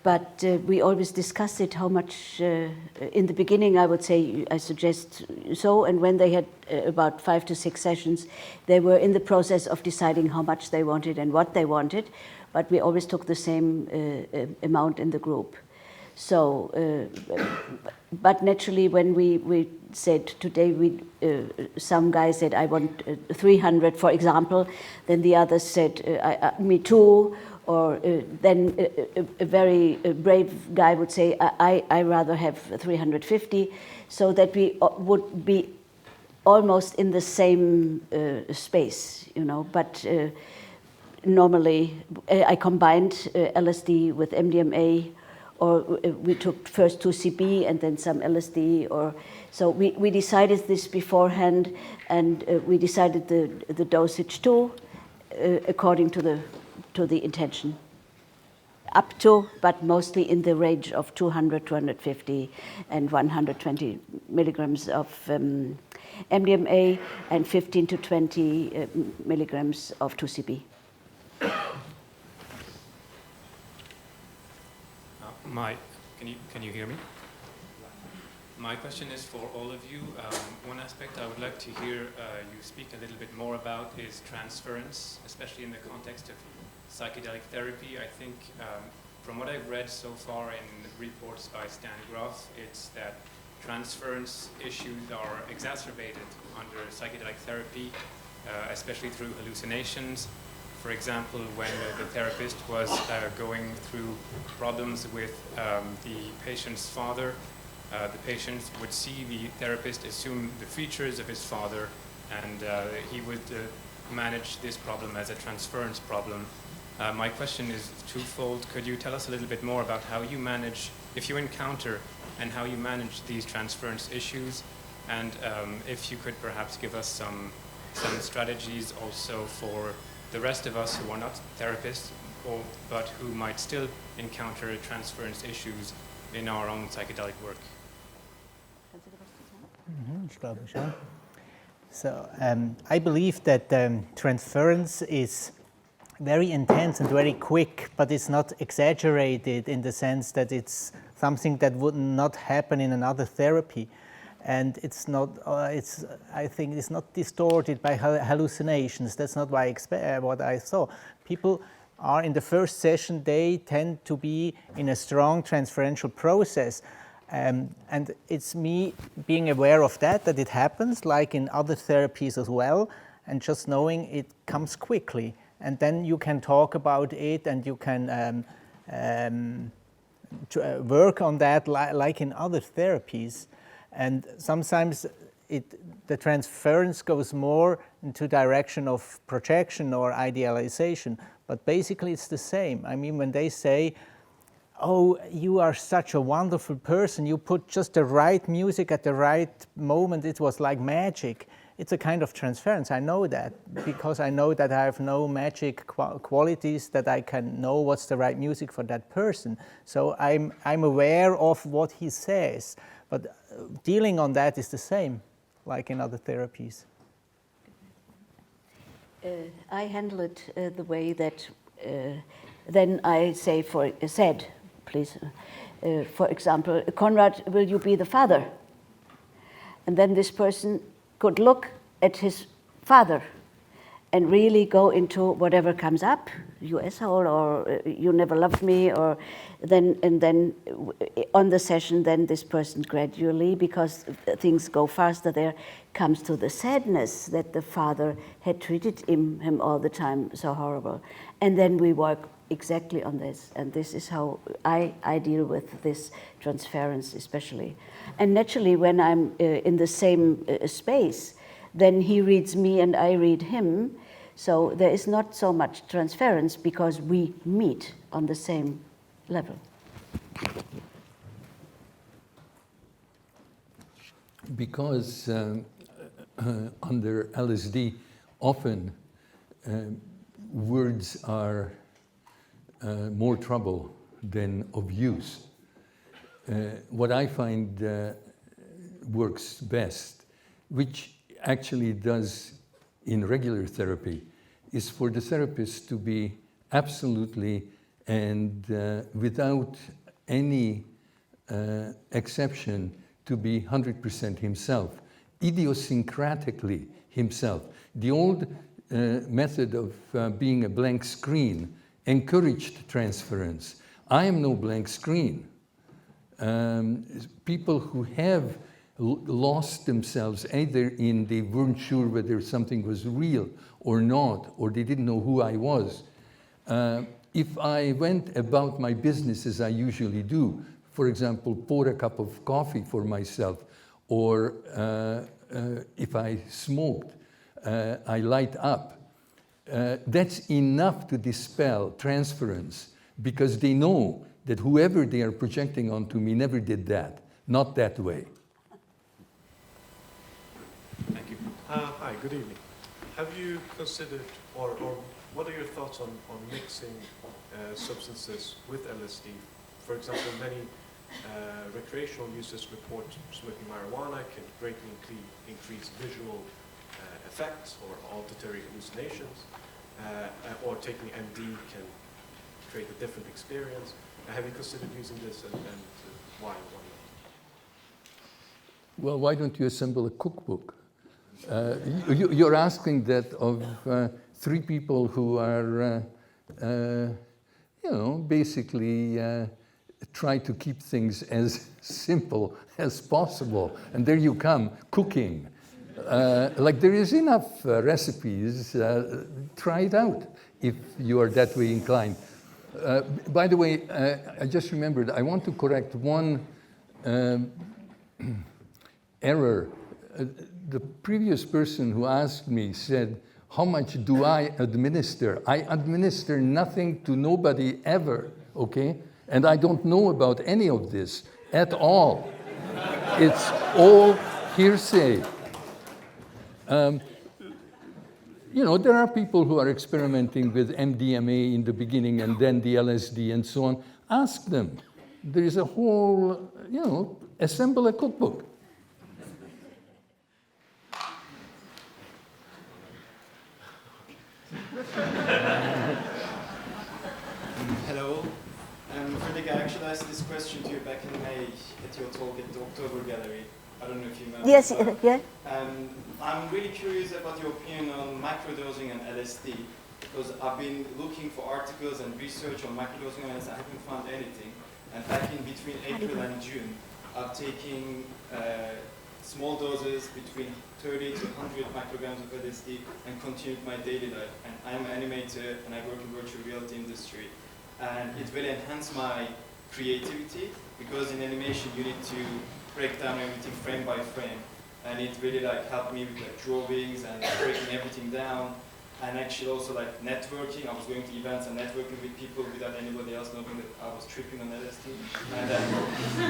but we always discussed it how much, in the beginning I would say I suggest so, and when they had about 5 to 6 sessions, they were in the process of deciding how much they wanted and what they wanted, but we always took the same amount in the group. So, but naturally when we said today, some guys said I want 300 for example, then the others said me too, or then a very brave guy would say I rather have 350, so that we would be almost in the same space, you know, but normally I combined LSD with MDMA, or we took first 2CB and then some LSD, or so we decided this beforehand, and we decided the dosage too, according to the intention. Up to, but mostly in the range of 200, 250, and 120 milligrams of MDMA, and 15 to 20 milligrams of 2CB. Can you hear me? My question is for all of you. One aspect I would like to hear you speak a little bit more about is transference, especially in the context of psychedelic therapy. I think from what I've read so far in reports by Stan Groff, it's that transference issues are exacerbated under psychedelic therapy, especially through hallucinations. For example, when the therapist was going through problems with the patient's father, the patient would see the therapist assume the features of his father, and he would manage this problem as a transference problem. My question is twofold. Could you tell us a little bit more about how you manage, if you encounter, and how you manage these transference issues, and if you could perhaps give us some strategies also for the rest of us who are not therapists, but who might still encounter transference issues in our own psychedelic work. So I believe that transference is very intense and very quick, but it's not exaggerated in the sense that it's something that would not happen in another therapy. And it's not, I think it's not distorted by hallucinations. That's not what I saw. People are in the first session, they tend to be in a strong transferential process. And it's me being aware of that it happens, like in other therapies as well, and just knowing it comes quickly. And then you can talk about it, and you can work on that like in other therapies. And sometimes the transference goes more into direction of projection or idealization, but basically it's the same. I mean, when they say, oh, you are such a wonderful person, you put just the right music at the right moment, it was like magic. It's a kind of transference. I know that because I know that I have no magic qualities, that I can know what's the right music for that person. So I'm aware of what he says, but dealing on that is the same, like in other therapies. I handle it the way that then I say for example, Conrad, will you be the father? And then this person could look at his father and really go into whatever comes up, you asshole, or you never loved me, or then on the session, then this person gradually, because things go faster there, comes to the sadness that the father had treated him all the time so horrible. And then we work exactly on this, and this is how I deal with this transference especially. And naturally, when I'm in the same space, then he reads me and I read him, so there is not so much transference because we meet on the same level. Because under LSD, often words are more trouble than of use. What I find works best, which actually does in regular therapy, is for the therapist to be absolutely and without any exception to be 100% himself, idiosyncratically himself. The old method of being a blank screen encouraged transference. I am no blank screen. People who have lost themselves, either in they weren't sure whether something was real or not, or they didn't know who I was. If I went about my business as I usually do, for example, pour a cup of coffee for myself, or if I smoked, I light up, that's enough to dispel transference, because they know that whoever they are projecting onto me never did that, not that way. Thank you. Hi, good evening. Have you considered, or what are your thoughts on mixing substances with LSD? For example, many recreational users report smoking marijuana can greatly increase visual effects or auditory hallucinations, or taking MD can create a different experience. Have you considered using this, and why not? Well, why don't you assemble a cookbook? You're asking that of 3 people who are, basically try to keep things as simple as possible. And there you come, cooking. Like there is enough recipes, try it out if you are that way inclined. By the way, I just remembered, I want to correct one error. The previous person who asked me said, how much do I administer? I administer nothing to nobody ever, okay? And I don't know about any of this at all. It's all hearsay. There are people who are experimenting with MDMA in the beginning and then the LSD and so on. Ask them. There is a whole, assemble a cookbook. Hello. Friedrich, I actually asked this question to you back in May at your talk at the October Gallery. I don't know if you remember. Yes, yeah. I'm really curious about your opinion on microdosing and LSD, because I've been looking for articles and research on microdosing and I haven't found anything. And back in between April and June, I've taken small doses between 30 to 100 micrograms of LSD and continued my daily life. And I'm an animator and I work in virtual reality industry. And it really enhanced my creativity, because in animation you need to break down everything frame by frame. And it really helped me with drawings and breaking everything down. And actually also networking. I was going to events and networking with people without anybody else knowing that I was tripping on LSD.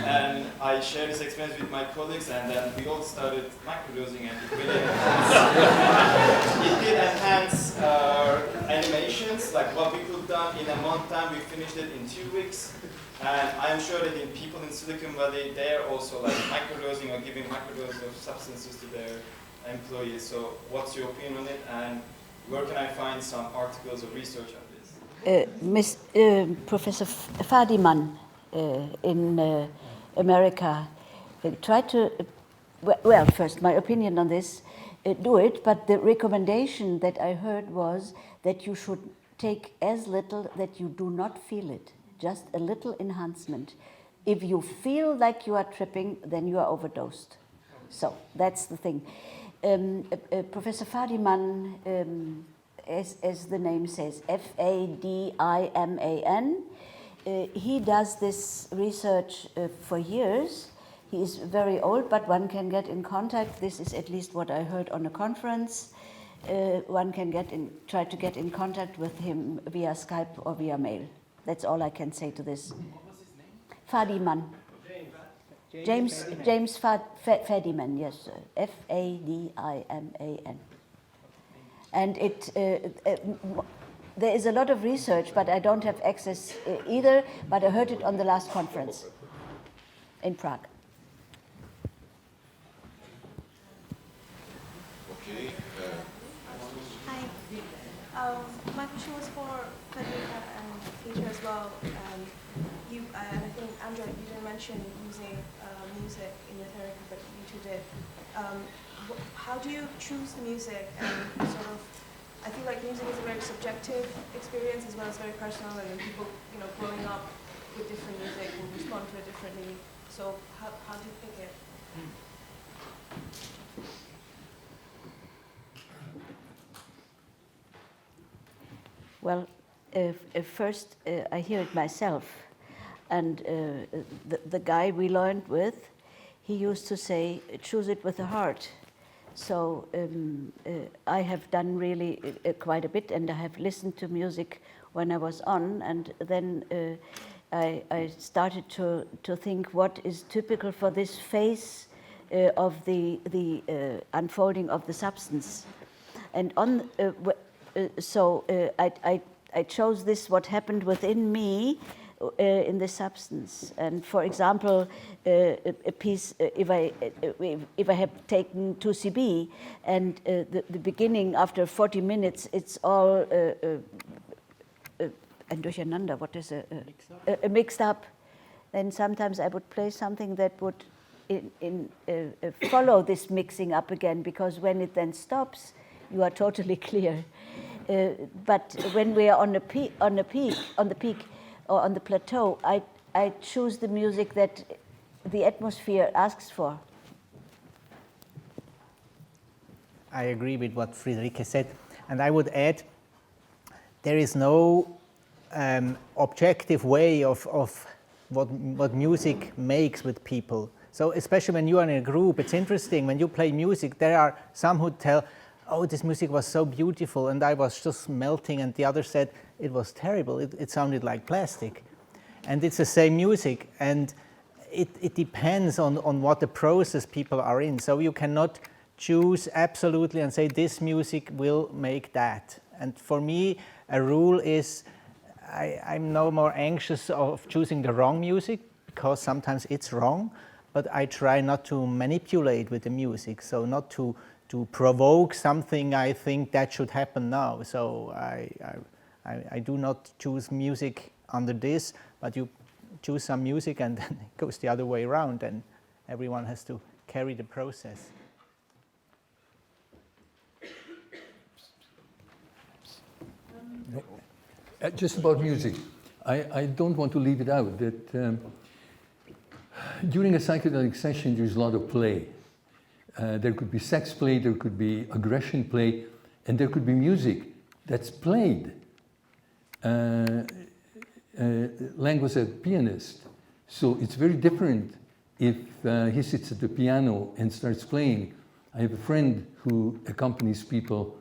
And I shared this experience with my colleagues, and then we all started microdosing, and it really it did enhance our animations. Like what we could have done in a month time, we finished it in 2 weeks. And I'm sure that in people in Silicon Valley, they're also microdosing or giving microdoses of substances to their employees. So what's your opinion on it? And where can I find some articles or research on this? Professor Feldmár in America tried to, well, first, my opinion on this do it, but the recommendation that I heard was that you should take as little that you do not feel it, just a little enhancement. If you feel like you are tripping, then you are overdosed. So that's the thing. Professor Fadiman, as the name says, Fadiman, he does this research for years. He is very old, but one can get in contact. This is at least what I heard on a conference. One can try to get in contact with him via Skype or via mail. That's all I can say to this. What was his name? Fadiman. James Fadiman, yes, sir. Fadiman. And there is a lot of research, but I don't have access either, but I heard it on the last conference in Prague. Okay. Hi. My question was for Friederike and Fischer as well. I think, Andrea, you didn't mention using music in your therapy, but you two did. How do you choose the music? And sort of, I feel like music is a very subjective experience as well as very personal, and then people, growing up with different music will respond to it differently. So how do you pick it? Well, first I hear it myself, and the guy we learned with, he used to say, choose it with the heart. So I have done really quite a bit, and I have listened to music when I was on, and then I started to think what is typical for this phase of the unfolding of the substance. And I chose this, what happened within me in the substance. And for example, a piece, if I have taken 2CB, and the beginning after 40 minutes, it's all ein Durcheinander, what is a mixed up, then sometimes I would play something that would follow this mixing up again, because when it then stops, you are totally clear. But when we are on the peak or on the plateau, I choose the music that the atmosphere asks for. I agree with what Friederike said, and I would add, there is no objective way of what music makes with people. So especially when you are in a group, it's interesting, when you play music, there are some who tell, oh, this music was so beautiful, and I was just melting, and the other said, it was terrible, it sounded like plastic. And it's the same music, and it depends on what the process people are in. So you cannot choose absolutely and say, this music will make that. And for me, a rule is, I'm no more anxious of choosing the wrong music, because sometimes it's wrong, but I try not to manipulate with the music, so not to provoke something I think that should happen now. So I do not choose music under this, but you choose some music and then it goes the other way around, and everyone has to carry the process. Just about music, I don't want to leave it out that during a psychedelic session there's a lot of play. There could be sex play, there could be aggression play, and there could be music that's played. Laing was a pianist, so it's very different if he sits at the piano and starts playing. I have a friend who accompanies people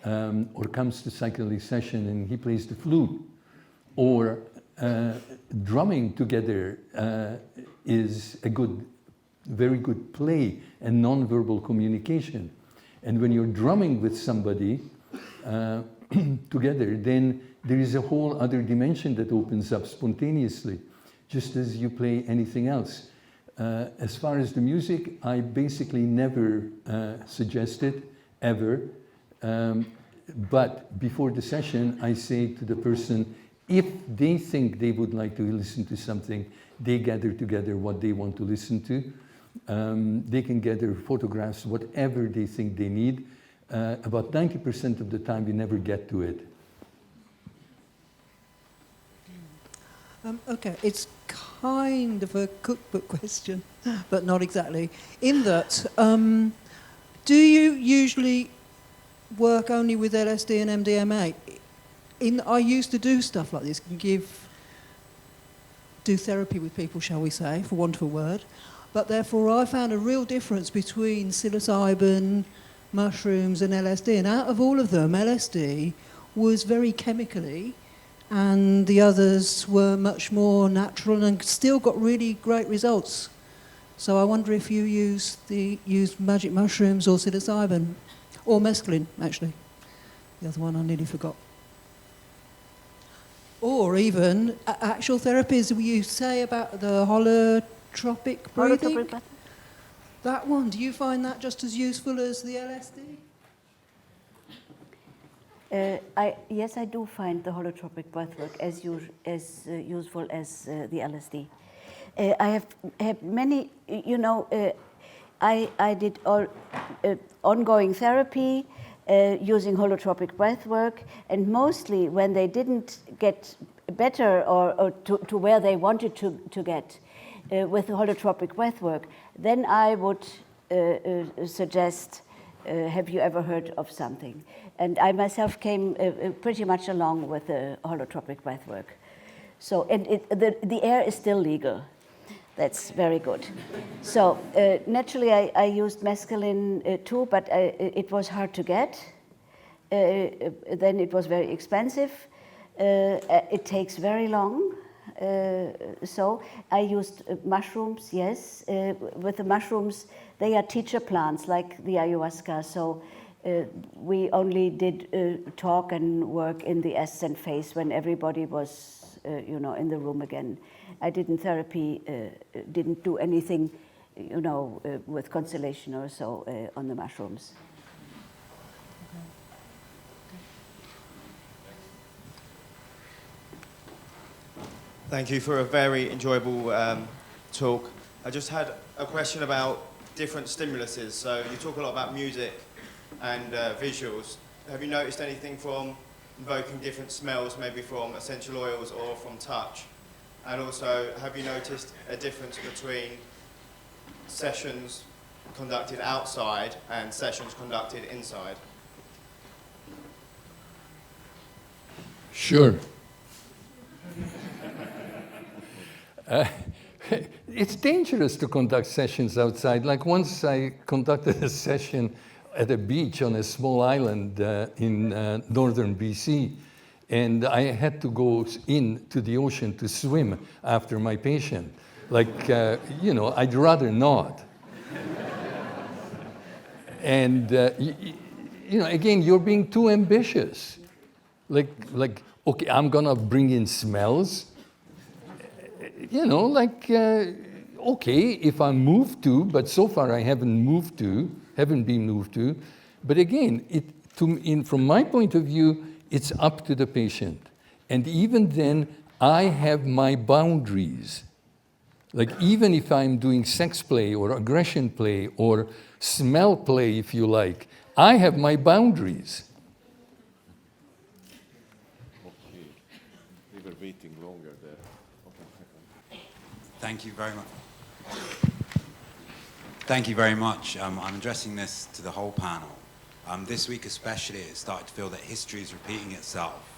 or comes to psychedelic session and he plays the flute, or drumming together is a very good play and non-verbal communication. And when you're drumming with somebody together, then there is a whole other dimension that opens up spontaneously, just as you play anything else. As far as the music, I basically never suggest it, ever. But before the session, I say to the person, if they think they would like to listen to something, they gather together what they want to listen to. They can gather photographs, whatever they think they need. About 90% of the time, we never get to it. Okay, it's kind of a cookbook question, but not exactly. In that, do you usually work only with LSD and MDMA? I used to do stuff like this, do therapy with people, shall we say, for want of a word. But therefore, I found a real difference between psilocybin, mushrooms, and LSD. And out of all of them, LSD was very chemically, and the others were much more natural and still got really great results. So I wonder if you use magic mushrooms or psilocybin, or mescaline, actually. The other one I nearly forgot. Or even actual therapies you say about the holotropic breathing. Holotropic breath. That one, do you find that just as useful as the LSD? Yes, I do find the holotropic breathwork as useful as the LSD. I have many, I did all ongoing therapy using holotropic breathwork, and mostly when they didn't get better or to where they wanted to get with the holotropic breathwork, then I would suggest, have you ever heard of something? And I myself came pretty much along with the holotropic breathwork. So, and the air is still legal. That's very good. So naturally, I used mescaline too, but it was hard to get. Then it was very expensive. It takes very long. So I used mushrooms, yes. With the mushrooms, they are teacher plants like the ayahuasca. So we only did talk and work in the ascent phase when everybody was, in the room again. I didn't didn't do anything, with constellation or so on the mushrooms. Thank you for a very enjoyable talk. I just had a question about different stimuluses. So you talk a lot about music and visuals. Have you noticed anything from invoking different smells, maybe from essential oils or from touch? And also, have you noticed a difference between sessions conducted outside and sessions conducted inside? Sure. It's dangerous to conduct sessions outside. Like once I conducted a session at a beach on a small island in northern BC, and I had to go into the ocean to swim after my patient. Like, I'd rather not. And, again, you're being too ambitious. Like, okay, I'm gonna bring in smells. Okay, if I'm moved to, but so far I haven't been moved to. But again, from my point of view, it's up to the patient. And even then, I have my boundaries. Like even if I'm doing sex play or aggression play or smell play, if you like, I have my boundaries. Okay, we were waiting longer there. Okay. Thank you very much. Thank you very much. I'm addressing this to the whole panel. This week especially, it started to feel that history is repeating itself.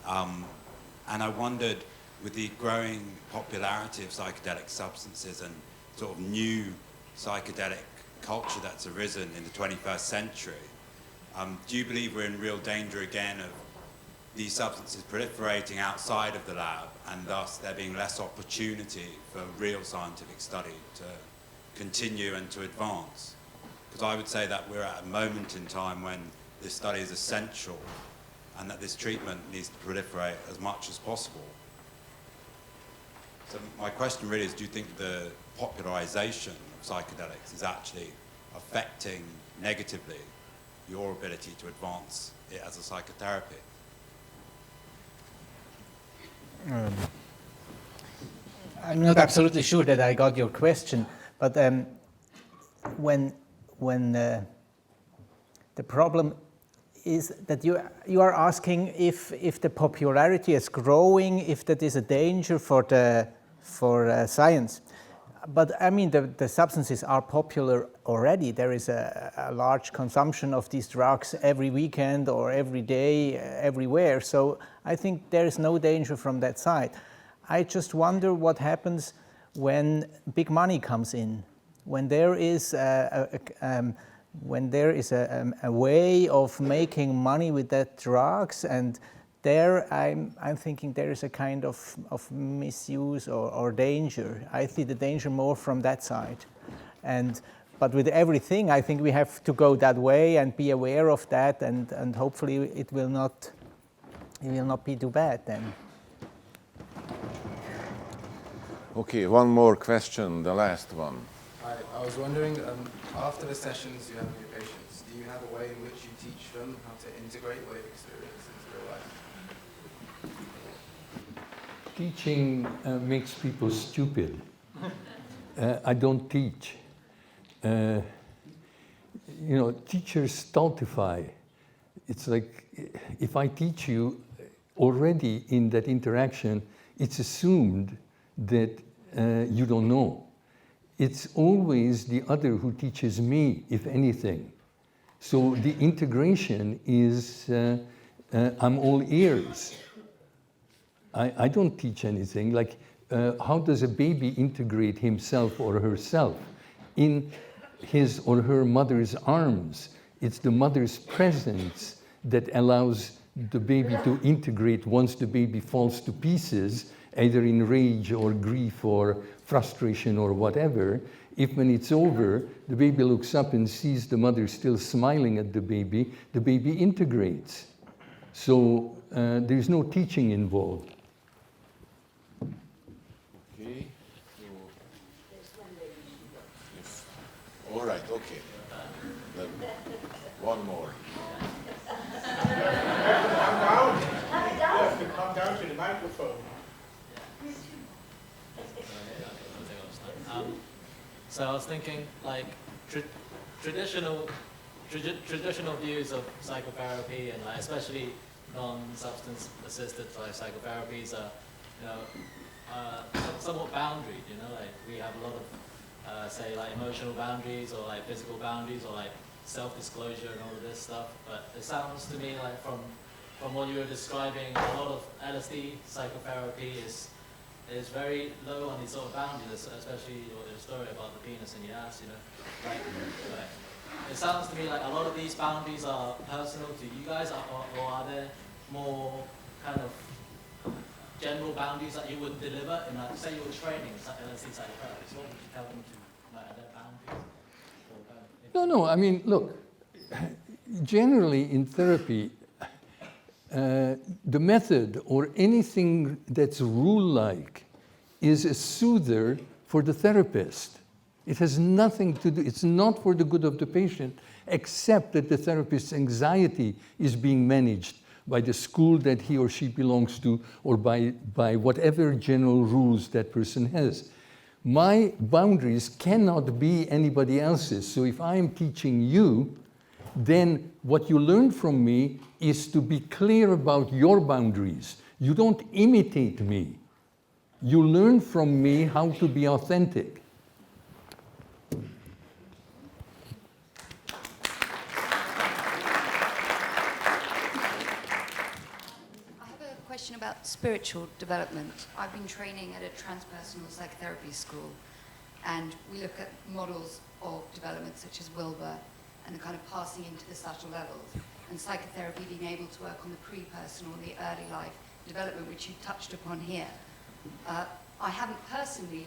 And I wondered, with the growing popularity of psychedelic substances and sort of new psychedelic culture that's arisen in the 21st century, do you believe we're in real danger again of these substances proliferating outside of the lab and thus there being less opportunity for real scientific study to continue and to advance? Because I would say that we're at a moment in time when this study is essential and that this treatment needs to proliferate as much as possible. So my question really is, do you think the popularization of psychedelics is actually affecting negatively your ability to advance it as a psychotherapy? I'm not absolutely sure that I got your question, but when the problem is that you are asking if the popularity is growing, if that is a danger for science. But I mean, the substances are popular already. There is a large consumption of these drugs every weekend or every day, everywhere. So I think there is no danger from that side. I just wonder what happens when big money comes in, when there is a way of making money with that drugs, and there I'm thinking there is a kind of misuse or danger. I see the danger more from that side. But with everything, I think we have to go that way and be aware of that, and hopefully it will not be too bad then. Okay, one more question, the last one. Hi, I was wondering, after the sessions you have with your patients, do you have a way in which you teach them how to integrate what they've experienced into real life? Teaching makes people stupid. I don't teach. Teachers stultify. It's like, if I teach you, already in that interaction, it's assumed that you don't know. It's always the other who teaches me, if anything. So the integration is, I'm all ears. I don't teach anything. Like, how does a baby integrate himself or herself in his or her mother's arms? It's the mother's presence that allows the baby to integrate once the baby falls to pieces, either in rage or grief or frustration or whatever. If when it's over, the baby looks up and sees the mother still smiling at the baby integrates. So there's no teaching involved. Okay. All right, okay. Then one more. You have to come down to the microphone. So I was thinking, like, traditional views of psychotherapy, and like, especially non-substance assisted psychotherapies are, somewhat boundaried. Like we have a lot of, say, like emotional boundaries or like physical boundaries or like self-disclosure and all of this stuff. But it sounds to me like from what you were describing, a lot of LSD psychotherapy is very low on these sort of boundaries, especially your story about the penis and the ass, Like, it sounds to me like a lot of these boundaries are personal to you guys, or are there more kind of general boundaries that you would deliver in, like, say you were training LSD psychotherapists, what would you tell them to, like, are there boundaries? No, I mean, look, generally in therapy, the method or anything that's rule-like is a soother for the therapist. It has nothing to do, it's not for the good of the patient, except that the therapist's anxiety is being managed by the school that he or she belongs to, or by whatever general rules that person has. My boundaries cannot be anybody else's. So if I am teaching you, then what you learn from me is to be clear about your boundaries. You don't imitate me. You learn from me how to be authentic. About spiritual development. I've been training at a transpersonal psychotherapy school, and we look at models of development such as Wilbur and the kind of passing into the subtle levels, and psychotherapy being able to work on the pre-personal, the early life development, which you touched upon here. I haven't personally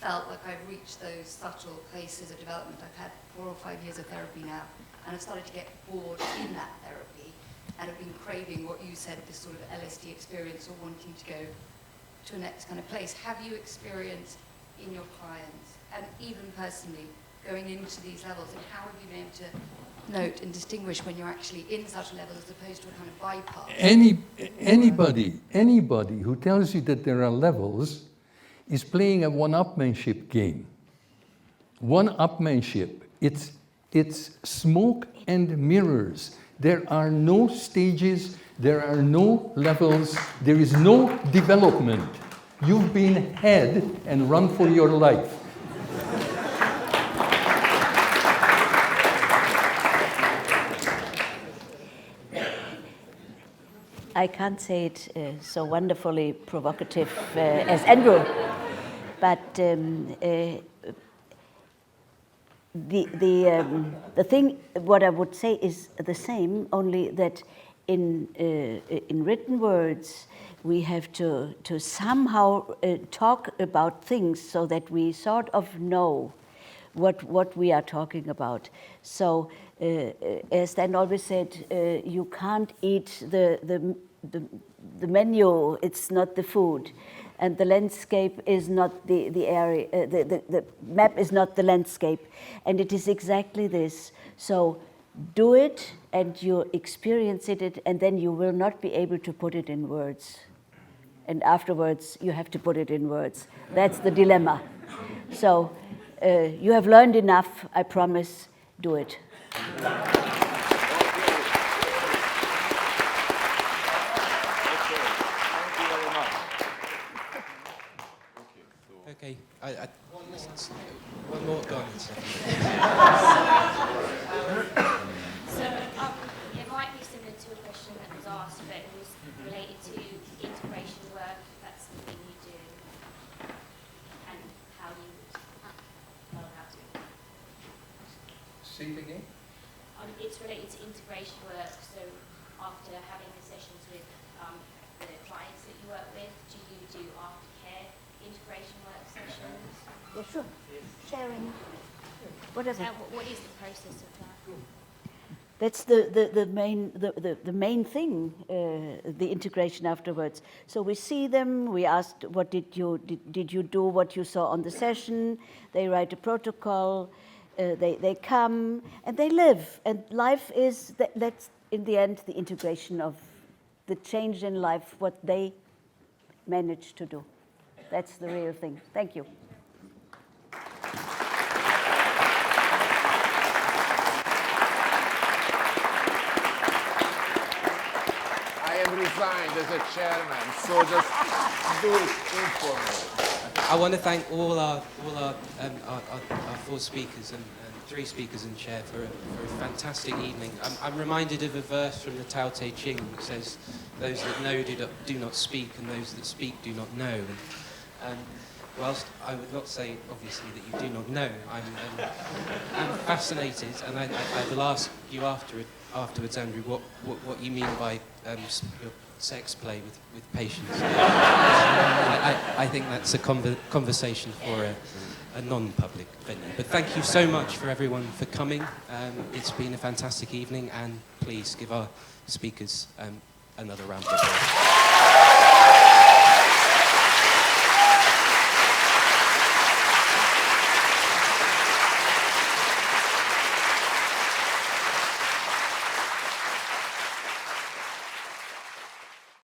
felt like I've reached those subtle places of development. I've had 4 or 5 years of therapy now, and I've started to get bored in that therapy, and have been craving what you said, this sort of LSD experience, or wanting to go to a next kind of place. Have you experienced in your clients, and even personally, going into these levels, and how have you been able to note and distinguish when you're actually in such a level as opposed to a kind of bypass? Anybody who tells you that there are levels is playing a one-upmanship game. One-upmanship It's smoke and mirrors. There are no stages, there are no levels, there is no development. You've been had and run for your life. I can't say it so wonderfully provocative as Andrew, but the thing, what I would say is the same, only that in written words we have to somehow talk about things so that we sort of know what we are talking about. So, as Dan always said, you can't eat the menu, it's not the food. And the landscape is not the area, the map is not the landscape. And it is exactly this. So do it and you experience it, and then you will not be able to put it in words. And afterwards, you have to put it in words. That's the dilemma. So you have learned enough, I promise, do it. Okay, one more, go on. So it might be similar to a question that was asked, but it was related to integration work. That's something you do, and how you know how to. Say it again? It's related to integration work. So after having the sessions with the clients that you work with, do you do aftercare integration work sessions? Yeah, sure. Sharing. Whatever. What is the process of that? That's the main thing, the integration afterwards. So we see them, we asked, what did you do, what you saw on the session, they write a protocol, they come, and they live. And life is, that's in the end the integration of the change in life, what they manage to do. That's the real thing. Thank you. I am resigned as a chairman, so just do it informally. I want to thank all our four speakers and three speakers and chair for a fantastic evening. I'm reminded of a verse from the Tao Te Ching that says, "Those that know do not speak, and those that speak do not know." And whilst I would not say, obviously, that you do not know, I'm fascinated, and I will ask you afterwards, Andrew, what you mean by your sex play with patients. I think that's a conversation for a non-public venue. But thank you so much for everyone for coming. It's been a fantastic evening, and please give our speakers another round of applause.